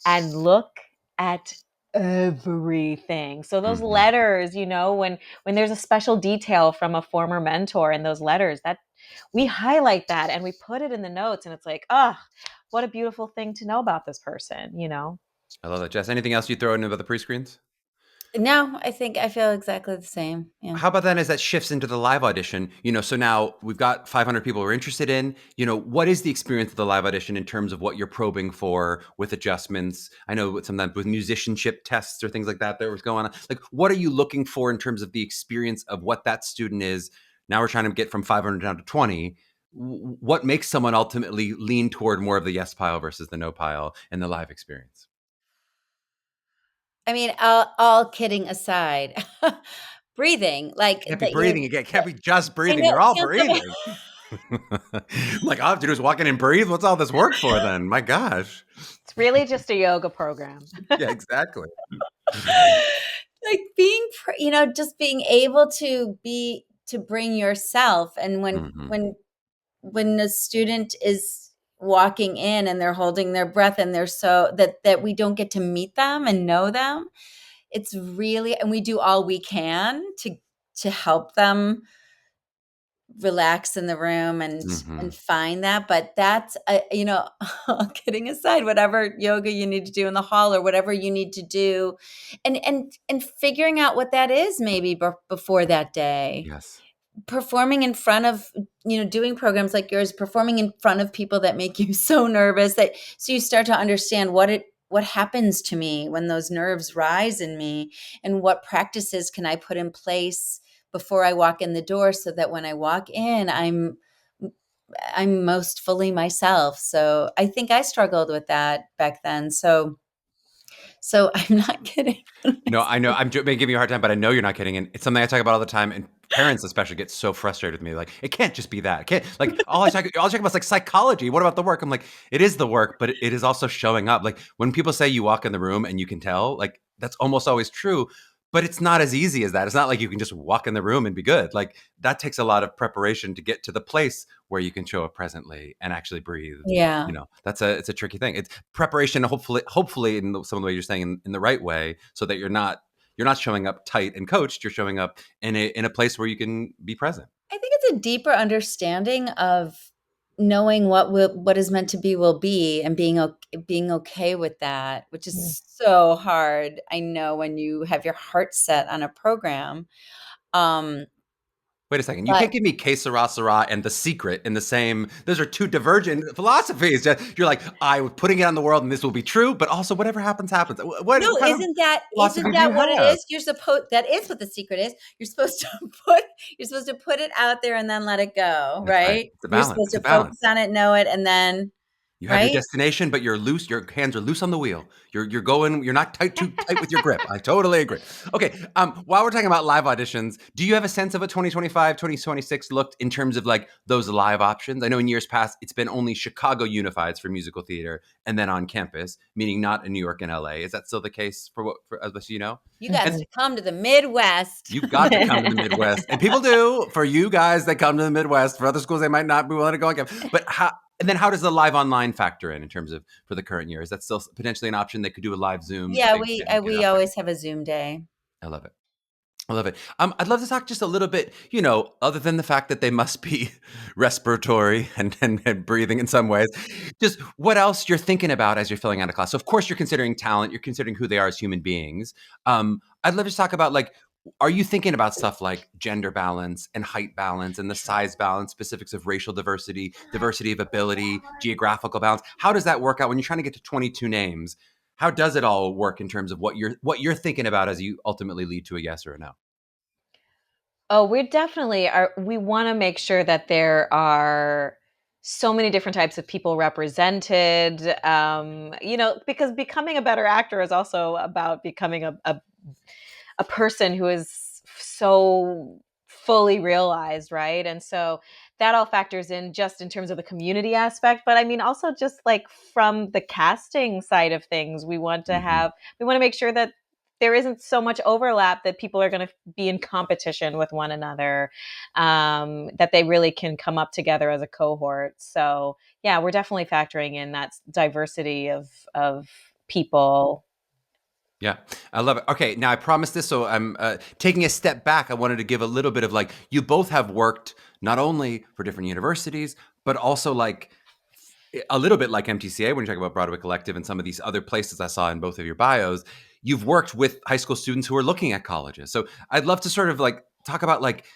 and look at everything. So those letters, when there's a special detail from a former mentor in those letters, that we highlight that and we put it in the notes, and it's like, what a beautiful thing to know about this person. I love that. Jess, anything else you throw in about the pre-screens? No, I feel exactly the same. Yeah. How about then as that shifts into the live audition, so now we've got 500 people we're interested in, what is the experience of the live audition in terms of what you're probing for with adjustments? I know sometimes with musicianship tests or things like that was going on. Like, what are you looking for in terms of the experience of what that student is? Now we're trying to get from 500 down to 20. What makes someone ultimately lean toward more of the yes pile versus the no pile in the live experience? I mean, all kidding aside, breathing, like Can't be breathing again. Can't be just breathing. They're all breathing. Like, all I have to do is walk in and breathe. What's all this work for then? My gosh. It's really just a yoga program. Yeah, exactly. Like being, just being able to bring yourself. And when the student is walking in and they're holding their breath and they're so that we don't get to meet them and know them, it's really, and we do all we can to help them relax in the room and find that. But that's all kidding aside, whatever yoga you need to do in the hall or whatever you need to do, and figuring out what that is, maybe before that day. Yes. Performing in front of, doing programs like yours, performing in front of people that make you so nervous so you start to understand what happens to me when those nerves rise in me, and what practices can I put in place before I walk in the door so that when I walk in, I'm most fully myself. So I think I struggled with that back then. So I'm not kidding. No, I know. I'm giving you a hard time, but I know you're not kidding. And it's something I talk about all the time. And parents especially get so frustrated with me. Like, it can't just be that. It can't, like, all I talk about is like psychology. What about the work? I'm like, it is the work, but it is also showing up. Like, when people say you walk in the room and you can tell, like, that's almost always true. But it's not as easy as that. It's not like you can just walk in the room and be good. Like, that takes a lot of preparation to get to the place where you can show up presently and actually breathe. Yeah. It's a tricky thing. It's preparation, hopefully in some of the way you're saying in the right way, so that you're not showing up tight and coached. You're showing up in a place where you can be present. I think it's a deeper understanding of knowing what is meant to be will be, and being okay with that, which is so hard. I know when you have your heart set on a program, Wait a second. You But can't give me Que Sera Sera and The Secret in the same. Those are two divergent philosophies. You're like, I was putting it on the world and this will be true, but also whatever happens, happens. What no, kind of philosophy isn't do you that what it have? is? You're supposed that is what The Secret is. You're supposed to put it out there and then let it go, That's right. right? It's a You're balance. supposed It's a to balance. focus on it, know it, and then You have your right? destination, but you're loose. Your hands are loose on the wheel. You're going. You're not too tight with your grip. I totally agree. Okay. While we're talking about live auditions, do you have a sense of what 2025, 2026 looked in terms of like those live options? I know in years past it's been only Chicago Unifieds for musical theater, and then on campus, meaning not in New York and LA. Is that still the case for as you know? You got And to come to the Midwest. you've got to come to the Midwest, and people do. For you guys, they come to the Midwest. For other schools, they might not be willing to go on campus. But how does the live online factor in terms of for the current year? Is that still potentially an option? They could do a live Zoom. If Yeah, they didn't get we out there. always have a Zoom day. I love it. I love it. I'd love to talk just a little bit, other than the fact that they must be respiratory and breathing in some ways, just what else you're thinking about as you're filling out a class. So, of course, you're considering talent. You're considering who they are as human beings. I'd love to talk about, like, are you thinking about stuff like gender balance and height balance and the size balance, specifics of racial diversity, diversity of ability, geographical balance? How does that work out when you're trying to get to 22 names? How does it all work in terms of what you're thinking about as you ultimately lead to a yes or a no? Oh, we definitely are. We want to make sure that there are so many different types of people represented. Because becoming a better actor is also about becoming a person who is so fully realized, right? And so that all factors in just in terms of the community aspect. But I mean, also just like from the casting side of things, we want Mm-hmm. to make sure that there isn't so much overlap that people are going to be in competition with one another, that they really can come up together as a cohort. So yeah, we're definitely factoring in that diversity of people. Yeah, I love it. Okay, now I promised this, so I'm taking a step back. I wanted to give a little bit of like, you both have worked not only for different universities, but also like a little bit like MTCA when you talk about Broadway Collective and some of these other places I saw in both of your bios. You've worked with high school students who are looking at colleges. So I'd love to sort of like talk about like,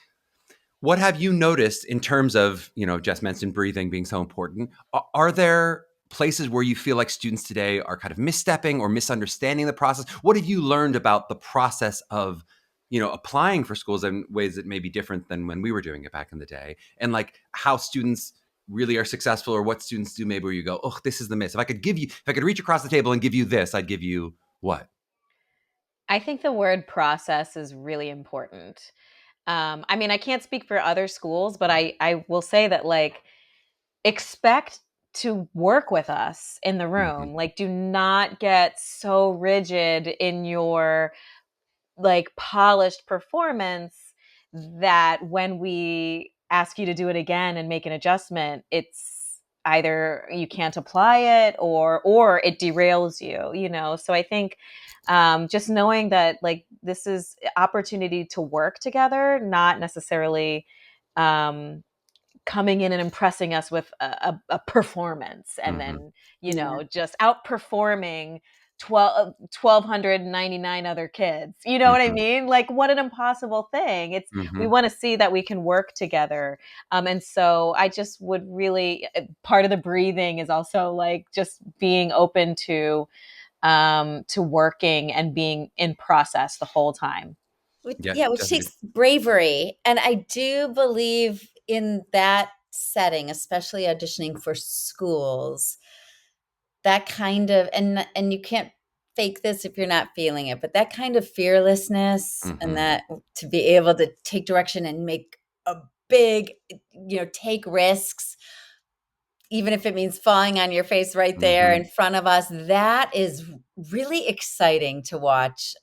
what have you noticed in terms of, Jess mentioned breathing being so important. Are there places where you feel like students today are kind of misstepping or misunderstanding the process? What have you learned about the process of, applying for schools in ways that may be different than when we were doing it back in the day? And like how students really are successful or what students do maybe where you go, oh, this is the miss. If I could reach across the table and give you this, I'd give you what? I think the word process is really important. I mean, I can't speak for other schools, but I will say that like expect to work with us in the Mm-hmm. room. Like, do not get so rigid in your like polished performance that when we ask you to do it again and make an adjustment, it's either you can't apply it or it derails you. So I think just knowing that like this is opportunity to work together, not necessarily um, coming in and impressing us with a performance and Mm-hmm. then Yeah. just outperforming 1,299 other kids. You know what I Mm-hmm. mean? Like, what an impossible thing. We Mm-hmm. want to see that we can work together. And so I just would really, part of the breathing is also like just being open to working and being in process the whole time. Yeah, Which Jessica. takes bravery. And I do believe in that setting, especially auditioning for schools, that kind of and you can't fake this if you're not feeling it, but that kind of fearlessness and Mm-hmm. that to be able to take direction and make a big, take risks, even if it means falling on your face right there Mm-hmm. in front of us, that is really exciting to watch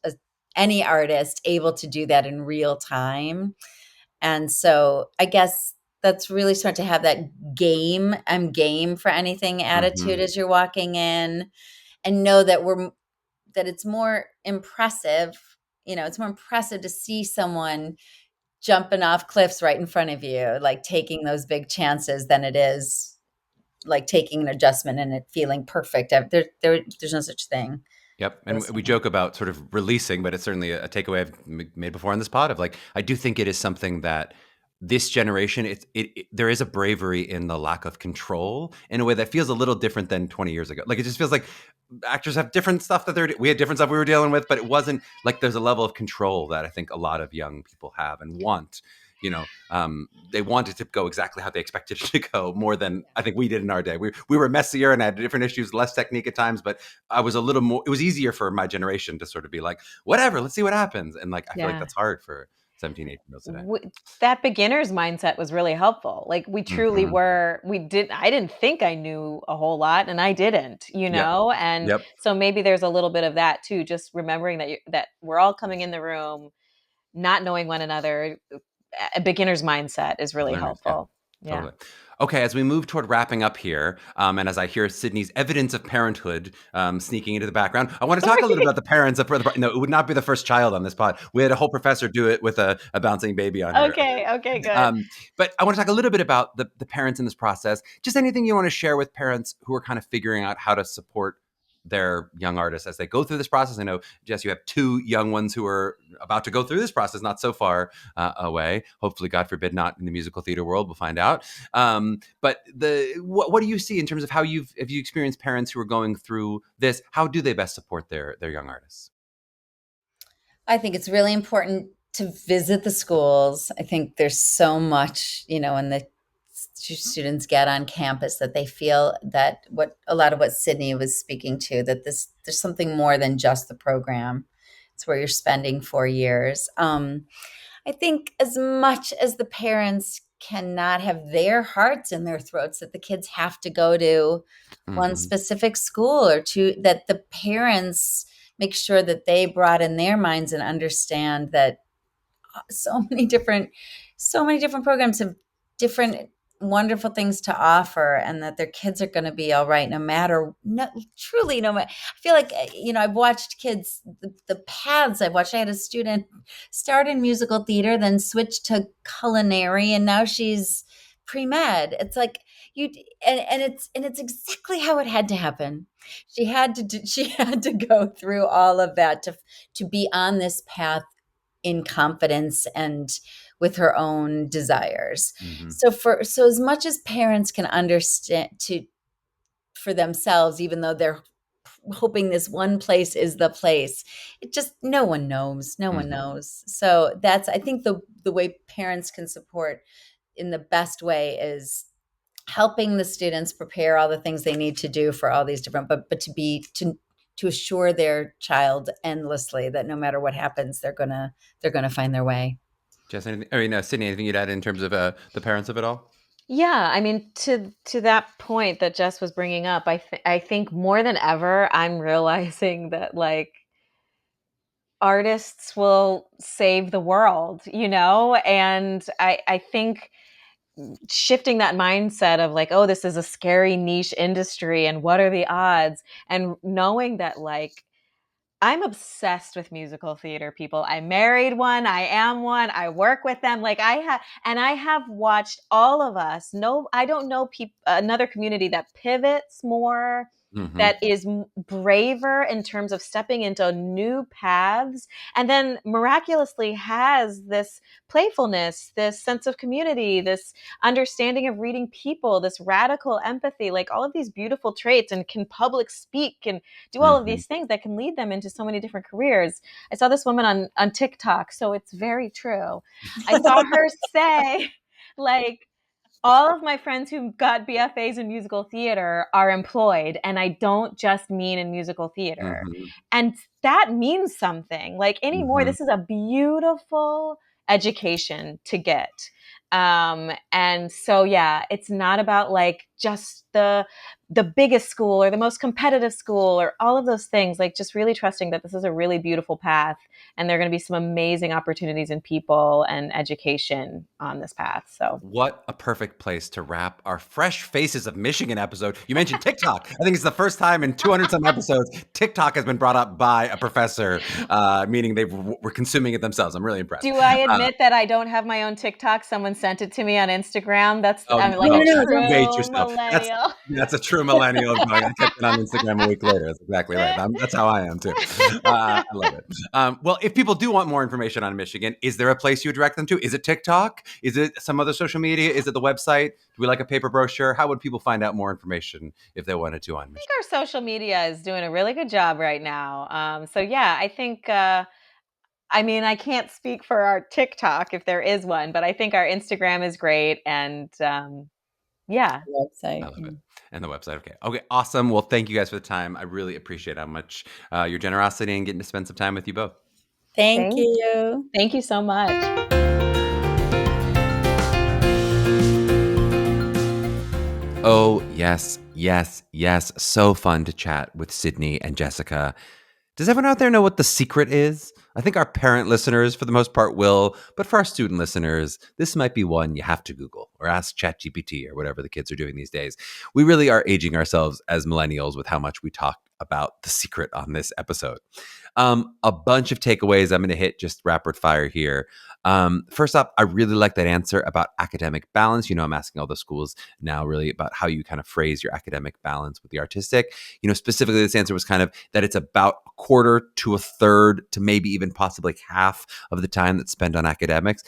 any artist able to do that in real time. And so I guess that's really starting to have that I'm game for anything Mm-hmm. attitude as you're walking in, and know that it's more impressive. It's more impressive to see someone jumping off cliffs right in front of you, like taking those big chances, than it is like taking an adjustment and it feeling perfect. There's no such thing. Yep. And we joke about sort of releasing, but it's certainly a takeaway I've made before on this pod of like, I do think it is something that this generation, there is a bravery in the lack of control in a way that feels a little different than 20 years ago. Like, it just feels like actors have different stuff that we had different stuff we were dealing with, but it wasn't like there's a level of control that I think a lot of young people have and want. They wanted to go exactly how they expected it to go more than I think we did in our day. We were messier and had different issues, less technique at times, but I was a little more, it was easier for my generation to sort of be like, whatever, let's see what happens. And like, I feel like that's hard for 17, 18-year-olds today. That beginner's mindset was really helpful. Like, we truly were, I didn't think I knew a whole lot, and I didn't, and so maybe there's a little bit of that too, just remembering that we're all coming in the room, not knowing one another. A beginner's mindset is really helpful. Yeah. Totally. Okay, as we move toward wrapping up here, and as I hear Sydney's evidence of parenthood sneaking into the background, I want to talk a little about the parents. No, it would not be the first child on this pod. We had a whole professor do it with a bouncing baby on her. Okay, good. But I want to talk a little bit about the parents in this process. Just anything you want to share with parents who are kind of figuring out how to support their young artists as they go through this process. I know, Jess, you have two young ones who are about to go through this process, not so far away. Hopefully, God forbid, not in the musical theater world. We'll find out. But what do you see in terms of have you experienced parents who are going through this? How do they best support their young artists? I think it's really important to visit the schools. I think there's so much, when the students get on campus that they feel that a lot of what Sydney was speaking to, that there's something more than just the program. It's where you're spending 4 years. I think as much as the parents cannot have their hearts in their throats that the kids have to go to one specific school or two, that the parents make sure that they broaden their minds and understand that so many different programs have different wonderful things to offer, and that their kids are going to be all right no matter. I feel like, I've watched kids, the paths I've watched. I had a student start in musical theater, then switch to culinary, and now she's pre-med. It's like it's exactly how it had to happen. She had to go through all of that to be on this path in confidence and with her own desires. So as much as parents can understand for themselves, even though they're hoping this one place is the place, it just, no one knows. One knows. So that's, I think the way parents can support in the best way is helping the students prepare all the things they need to do for all these different, but to assure their child endlessly that no matter what happens, they're gonna find their way. Jess, Sydney, anything you'd add in terms of the parents of it all? Yeah, I mean, to that point that Jess was bringing up, I think more than ever, I'm realizing that like artists will save the world, and I think shifting that mindset of like, oh, this is a scary niche industry and what are the odds, and knowing that like I'm obsessed with musical theater people. I married one. I am one. I work with them. Like I have watched all of us. No, I don't know another community that pivots more, that is braver in terms of stepping into new paths, and then miraculously has this playfulness, this sense of community, this understanding of reading people, this radical empathy, like all of these beautiful traits, and can public speak and do all of these things that can lead them into so many different careers. I saw this woman on TikTok, so it's very true. I saw her say, like, all of my friends who got BFAs in musical theater are employed, and I don't just mean in musical theater. And that means something. Like anymore, this is a beautiful education to get. And so, yeah, it's not about like just the biggest school or the most competitive school or all of those things, like just really trusting that this is a really beautiful path, and there are going to be some amazing opportunities in people and education on this path. So what a perfect place to wrap our Fresh Faces of Michigan episode. You mentioned TikTok. I think it's the first time in 200 some episodes TikTok has been brought up by a professor, meaning they were consuming it themselves. I'm really impressed. Do I admit that I don't have my own TikTok? Someone sent it to me on Instagram. Oh, I'm like no, a that's way too true slow. millennial. That's a true millennial going, I kept it on Instagram a week later. That's exactly right. That's how I am too. I love it. Well, if people do want more information on Michigan, is there a place you would direct them to? Is it TikTok? Is it some other social media? Is it the website? Do we like a paper brochure? How would people find out more information if they wanted to on Michigan? I think our social media is doing a really good job right now. So yeah, I think, I mean, I can't speak for our TikTok if there is one, but I think our Instagram is great. And yeah. Website. I love it. And the website. Okay. Awesome. Well, thank you guys for the time. I really appreciate how much your generosity and getting to spend some time with you both. Thank you. Thank you so much. Oh, yes. So fun to chat with Sydney and Jessica. Does everyone out there know what the secret is? I think our parent listeners, for the most part, will. But for our student listeners, this might be one you have to Google or ask ChatGPT or whatever the kids are doing these days. We really are aging ourselves as millennials with how much we talk about the secret on this episode. A bunch of takeaways I'm going to hit just rapid fire here. First up, I really like that answer about academic balance. I'm asking all the schools now really about how you kind of phrase your academic balance with the artistic. Specifically, this answer was kind of that it's about a quarter to a third to maybe even possibly half of the time that's spent on academics.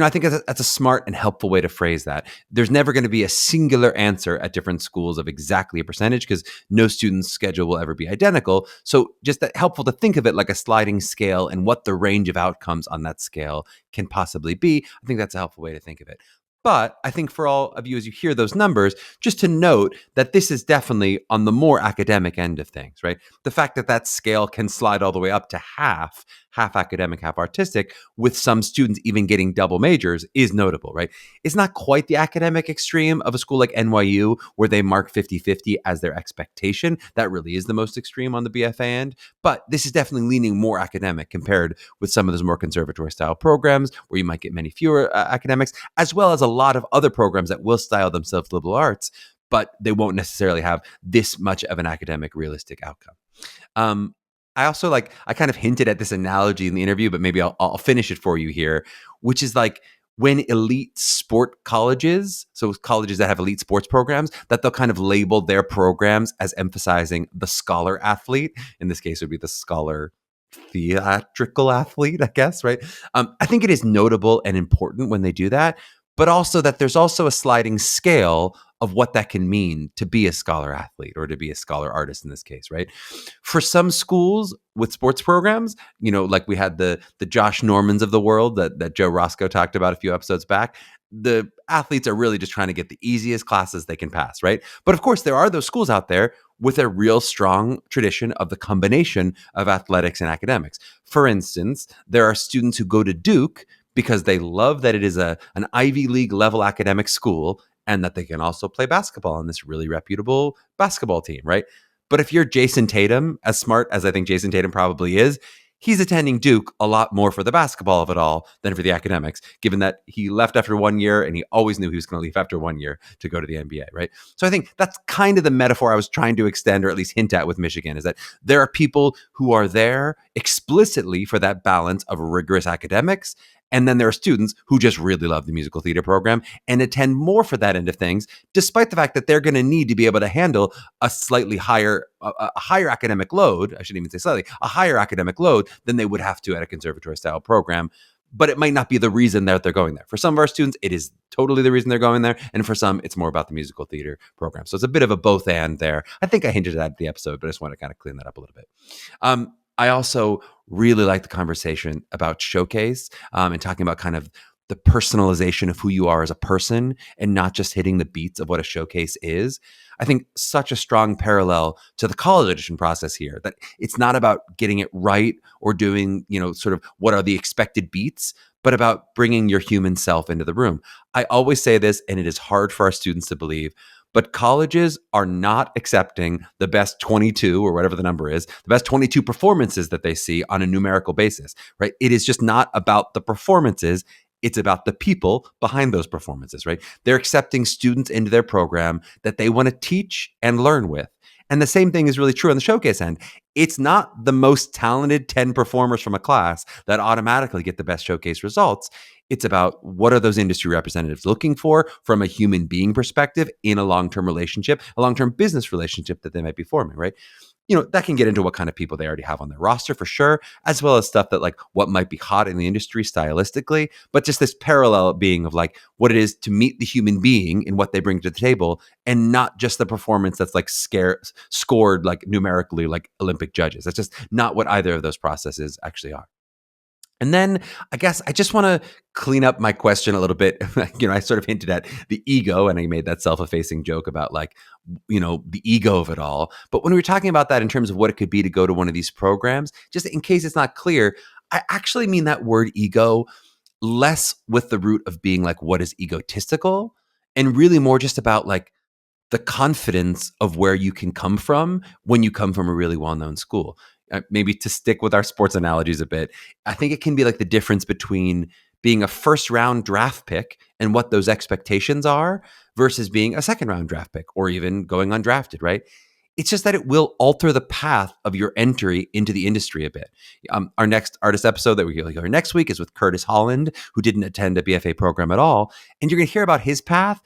I think that's a smart and helpful way to phrase that. There's never going to be a singular answer at different schools of exactly a percentage because no student's schedule will ever be identical. So just that helpful to think of it like a sliding scale and what the range of outcomes on that scale can possibly be. I think that's a helpful way to think of it. But I think for all of you, as you hear those numbers, just to note that this is definitely on the more academic end of things, right? The fact that that scale can slide all the way up to half academic, half artistic, with some students even getting double majors is notable, right? It's not quite the academic extreme of a school like NYU where they mark 50-50 as their expectation. That really is the most extreme on the BFA end. But this is definitely leaning more academic compared with some of those more conservatory style programs where you might get many fewer academics, as well as a lot of other programs that will style themselves liberal arts, but they won't necessarily have this much of an academic realistic outcome. I also I kind of hinted at this analogy in the interview, but maybe I'll finish it for you here, which is like when elite sport colleges, so colleges that have elite sports programs, that they'll kind of label their programs as emphasizing the scholar athlete. In this case, it would be the scholar theatrical athlete, I guess, right? I think it is notable and important when they do that, but also that there's also a sliding scale of what that can mean to be a scholar athlete or to be a scholar artist in this case, right? For some schools with sports programs, like we had the Josh Normans of the world that Joe Roscoe talked about a few episodes back, the athletes are really just trying to get the easiest classes they can pass, right? But of course, there are those schools out there with a real strong tradition of the combination of athletics and academics. For instance, there are students who go to Duke because they love that it is an Ivy League level academic school and that they can also play basketball on this really reputable basketball team, right? But if you're Jason Tatum, as smart as I think Jason Tatum probably is, he's attending Duke a lot more for the basketball of it all than for the academics, given that he left after 1 year and he always knew he was going to leave after 1 year to go to the NBA, right? So I think that's kind of the metaphor I was trying to extend or at least hint at with Michigan, is that there are people who are there explicitly for that balance of rigorous academics. And then there are students who just really love the musical theater program and attend more for that end of things, despite the fact that they're going to need to be able to handle a slightly higher, a higher academic load. I shouldn't even say slightly, a higher academic load than they would have to at a conservatory style program. But it might not be the reason that they're going there. For some of our students, it is totally the reason they're going there. And for some, it's more about the musical theater program. So it's a bit of a both and there. I think I hinted at that in the episode, but I just want to kind of clean that up a little bit. I also really like the conversation about Showcase and talking about kind of the personalization of who you are as a person and not just hitting the beats of what a showcase is. I think such a strong parallel to the college audition process here, that it's not about getting it right or doing, sort of what are the expected beats, but about bringing your human self into the room. I always say this, and it is hard for our students to believe, but colleges are not accepting the best 22 or whatever the number is, the best 22 performances that they see on a numerical basis, right? It is just not about the performances. It's about the people behind those performances, right? They're accepting students into their program that they want to teach and learn with. And the same thing is really true on the showcase end. It's not the most talented 10 performers from a class that automatically get the best showcase results. It's about what are those industry representatives looking for from a human being perspective in a long-term relationship, a long-term business relationship that they might be forming, right? That can get into what kind of people they already have on their roster for sure, as well as stuff that like what might be hot in the industry stylistically, but just this parallel being of like what it is to meet the human being and what they bring to the table and not just the performance that's like scored like numerically like Olympic judges. That's just not what either of those processes actually are. And then I guess I just want to clean up my question a little bit. I sort of hinted at the ego and I made that self-effacing joke about like, the ego of it all. But when we were talking about that in terms of what it could be to go to one of these programs, just in case it's not clear, I actually mean that word ego less with the root of being like, what is egotistical? And really more just about like the confidence of where you can come from when you come from a really well-known school. Maybe to stick with our sports analogies a bit, I think it can be like the difference between being a first round draft pick and what those expectations are versus being a second round draft pick or even going undrafted, right? It's just that it will alter the path of your entry into the industry a bit. Our next artist episode that we're going to hear next week is with Curtis Holland, who didn't attend a BFA program at all. And you're going to hear about his path.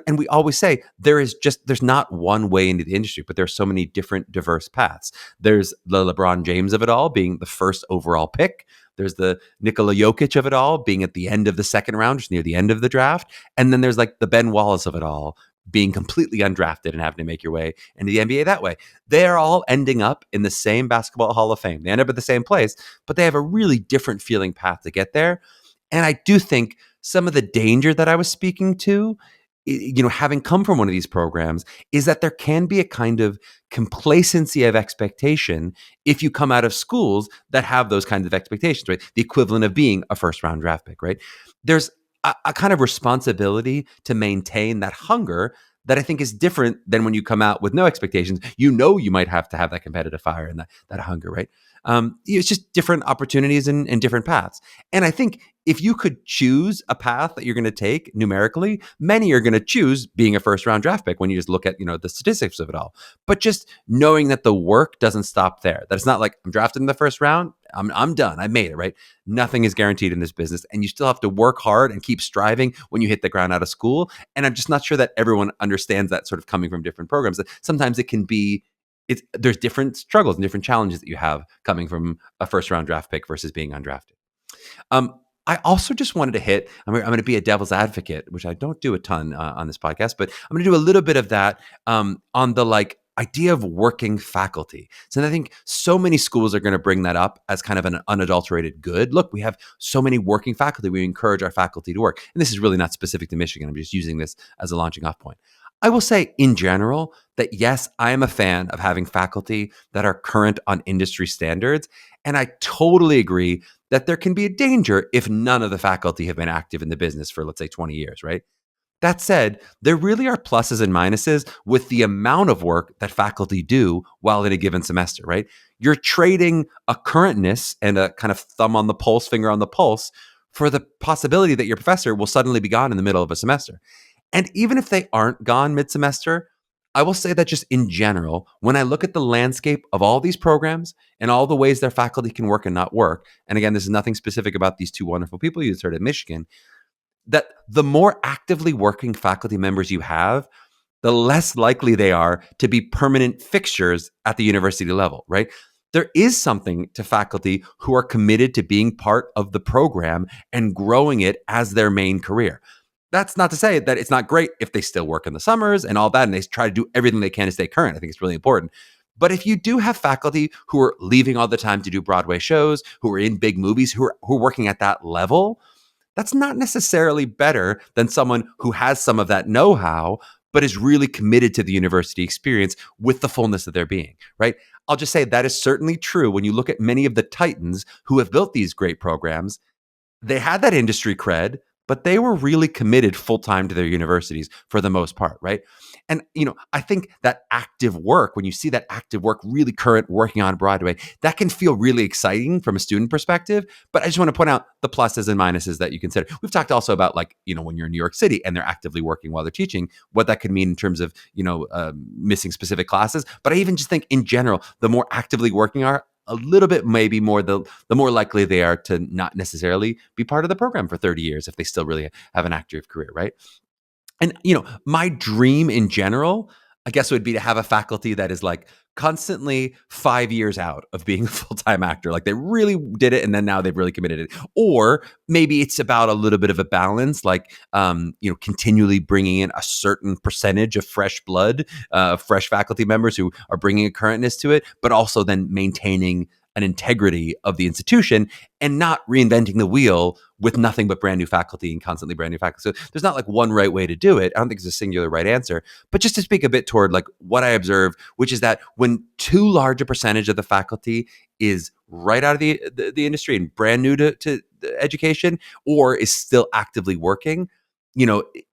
And we always say there's not one way into the industry, but there's so many different diverse paths. There's the LeBron James of it all being the first overall pick. There's the Nikola Jokic of it all being at the end of the second round, just near the end of the draft. And then there's like the Ben Wallace of it all being completely undrafted and having to make your way into the NBA that way. They're all ending up in the same basketball Hall of Fame. They end up at the same place, but they have a really different feeling path to get there. And I do think some of the danger that I was speaking to, having come from one of these programs, is that there can be a kind of complacency of expectation if you come out of schools that have those kinds of expectations, right? The equivalent of being a first round draft pick, right? There's a kind of responsibility to maintain that hunger that I think is different than when you come out with no expectations. You might have to have that competitive fire and that hunger, right? It's just different opportunities and different paths. And I think if you could choose a path that you're going to take numerically, many are going to choose being a first round draft pick when you just look at, the statistics of it all. But just knowing that the work doesn't stop there, that it's not like I'm drafted in the first round, I'm done, I made it, right? Nothing is guaranteed in this business. And you still have to work hard and keep striving when you hit the ground out of school. And I'm just not sure that everyone understands that sort of coming from different programs. That sometimes it can be, there's different struggles and different challenges that you have coming from a first round draft pick versus being undrafted. I also just wanted to hit, I'm going to be a devil's advocate, which I don't do a ton on this podcast, but I'm going to do a little bit of that on the like idea of working faculty. So I think so many schools are going to bring that up as kind of an unadulterated good. Look, we have so many working faculty. We encourage our faculty to work. And this is really not specific to Michigan. I'm just using this as a launching off point. I will say in general that yes, I am a fan of having faculty that are current on industry standards. And I totally agree that there can be a danger if none of the faculty have been active in the business for, let's say, 20 years, right? That said, there really are pluses and minuses with the amount of work that faculty do while in a given semester, right? You're trading a currentness and a kind of thumb on the pulse, finger on the pulse for the possibility that your professor will suddenly be gone in the middle of a semester. And even if they aren't gone mid-semester, I will say that just in general, when I look at the landscape of all these programs and all the ways their faculty can work and not work, and again, this is nothing specific about these two wonderful people you just heard at Michigan, that the more actively working faculty members you have, the less likely they are to be permanent fixtures at the university level, right? There is something to faculty who are committed to being part of the program and growing it as their main career. That's not to say that it's not great if they still work in the summers and all that, and they try to do everything they can to stay current. I think it's really important. But if you do have faculty who are leaving all the time to do Broadway shows, who are in big movies, who are working at that level, that's not necessarily better than someone who has some of that know-how, but is really committed to the university experience with the fullness of their being, right? I'll just say that is certainly true when you look at many of the titans who have built these great programs. They had that industry cred, but they were really committed full-time to their universities for the most part, right? And, I think that active work, when you see that active work, really current working on Broadway, that can feel really exciting from a student perspective. But I just want to point out the pluses and minuses that you consider. We've talked also about, like, when you're in New York City and they're actively working while they're teaching, what that could mean in terms of, missing specific classes. But I even just think in general, the more actively working are, a little bit maybe more, the more likely they are to not necessarily be part of the program for 30 years if they still really have an active career, right? And, my dream in general, I guess, would be to have a faculty that is like constantly 5 years out of being a full-time actor. Like they really did it and then now they've really committed it. Or maybe it's about a little bit of a balance, like, continually bringing in a certain percentage of fresh blood, fresh faculty members who are bringing a currentness to it, but also then maintaining an integrity of the institution and not reinventing the wheel with nothing but brand new faculty and constantly brand new faculty. So there's not like one right way to do it. I don't think there's a singular right answer, but just to speak a bit toward like what I observe, which is that when too large a percentage of the faculty is right out of the industry and brand new to education, or is still actively working,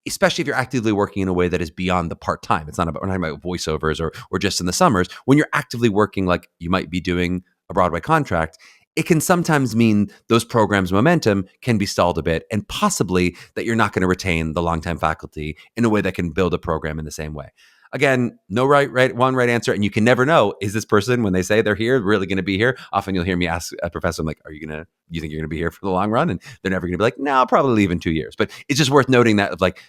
especially if you're actively working in a way that is beyond the part-time. It's not about, we're not talking about voiceovers or just in the summers. When you're actively working, like you might be doing a Broadway contract, it can sometimes mean those programs' momentum can be stalled a bit, and possibly that you're not going to retain the longtime faculty in a way that can build a program in the same way. Again, no one right answer, and you can never know, is this person, when they say they're here, really going to be here? Often you'll hear me ask a professor, I'm like, you think you're going to be here for the long run? And they're never going to be like, no, I'll probably leave in 2 years. But it's just worth noting that of like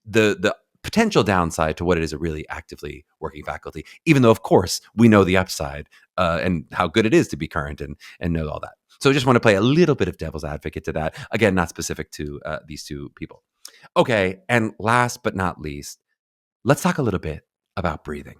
the potential downside to what it is a really actively working faculty, even though, of course, we know the upside and how good it is to be current and know all that. So I just want to play a little bit of devil's advocate to that. Again, not specific to these two people. Okay, and last but not least, let's talk a little bit about breathing.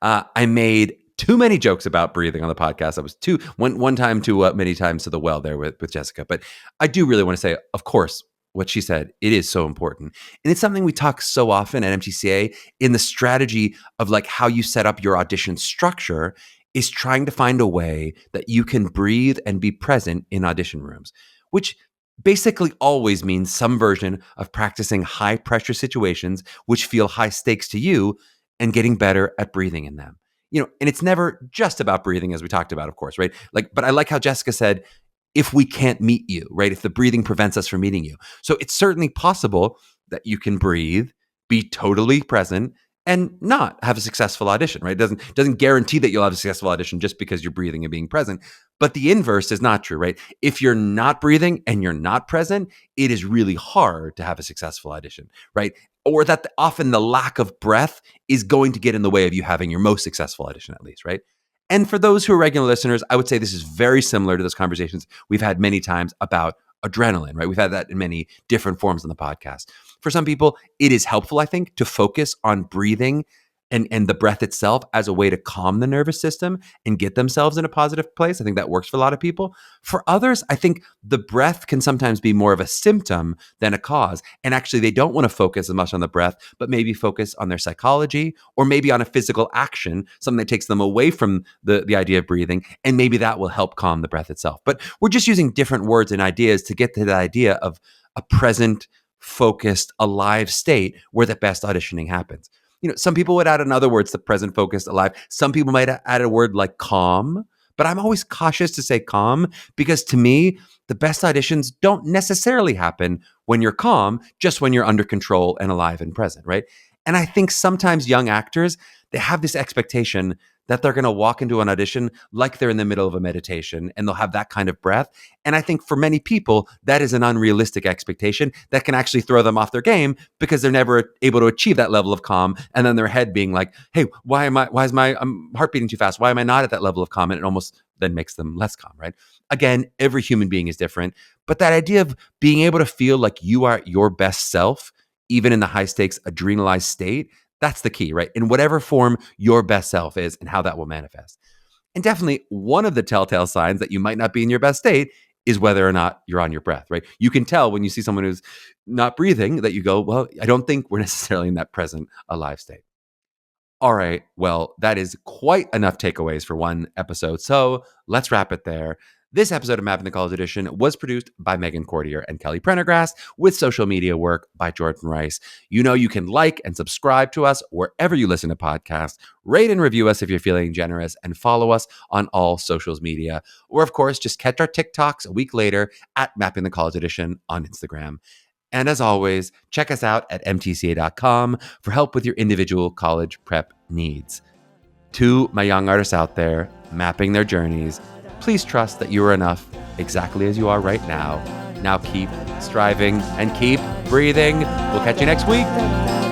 I made too many jokes about breathing on the podcast. I was one time too many times to the well there with Jessica. But I do really want to say, of course, what she said, it is so important. And it's something we talk so often at MTCA in the strategy of like how you set up your audition structure is trying to find a way that you can breathe and be present in audition rooms, which basically always means some version of practicing high pressure situations which feel high stakes to you and getting better at breathing in them. And it's never just about breathing, as we talked about, of course, right? But I like how Jessica said, if we can't meet you, right? If the breathing prevents us from meeting you. So it's certainly possible that you can breathe, be totally present, and not have a successful audition, right? It doesn't guarantee that you'll have a successful audition just because you're breathing and being present. But the inverse is not true, right? If you're not breathing and you're not present, it is really hard to have a successful audition, right? Or that often the lack of breath is going to get in the way of you having your most successful audition, at least, right? And for those who are regular listeners, I would say this is very similar to those conversations we've had many times about adrenaline, right? We've had that in many different forms on the podcast. For some people, it is helpful, I think, to focus on breathing and the breath itself as a way to calm the nervous system and get themselves in a positive place. I think that works for a lot of people. For others, I think the breath can sometimes be more of a symptom than a cause. And actually, they don't want to focus as much on the breath, but maybe focus on their psychology or maybe on a physical action, something that takes them away from the idea of breathing. And maybe that will help calm the breath itself. But we're just using different words and ideas to get to the idea of a present, focused, alive state where the best auditioning happens. Some people would add in other words, the present, focused, alive. Some people might add a word like calm, but I'm always cautious to say calm because to me, the best auditions don't necessarily happen when you're calm, just when you're under control and alive and present, right? And I think sometimes young actors, they have this expectation that they're going to walk into an audition like they're in the middle of a meditation and they'll have that kind of breath. And I think for many people, that is an unrealistic expectation that can actually throw them off their game because they're never able to achieve that level of calm. And then their head being like, hey, why is my heart beating too fast? Why am I not at that level of calm? And it almost then makes them less calm, right? Again, every human being is different, but that idea of being able to feel like you are your best self, even in the high stakes adrenalized state, that's the key, right? In whatever form your best self is and how that will manifest. And definitely one of the telltale signs that you might not be in your best state is whether or not you're on your breath, right? You can tell when you see someone who's not breathing that you go, well, I don't think we're necessarily in that present alive state. All right, well, that is quite enough takeaways for one episode. So let's wrap it there. This episode of Mapping the College Audition was produced by Meghan, Cordier, and Kelly Prendergast with social media work by Jordan Rice. You know you can like and subscribe to us wherever you listen to podcasts, rate and review us if you're feeling generous, and follow us on all socials media. Or, of course, just catch our TikToks a week later at Mapping the College Audition on Instagram. And as always, check us out at MTCA.com for help with your individual college prep needs. To my young artists out there mapping their journeys, please trust that you are enough exactly as you are right now. Now keep striving and keep breathing. We'll catch you next week.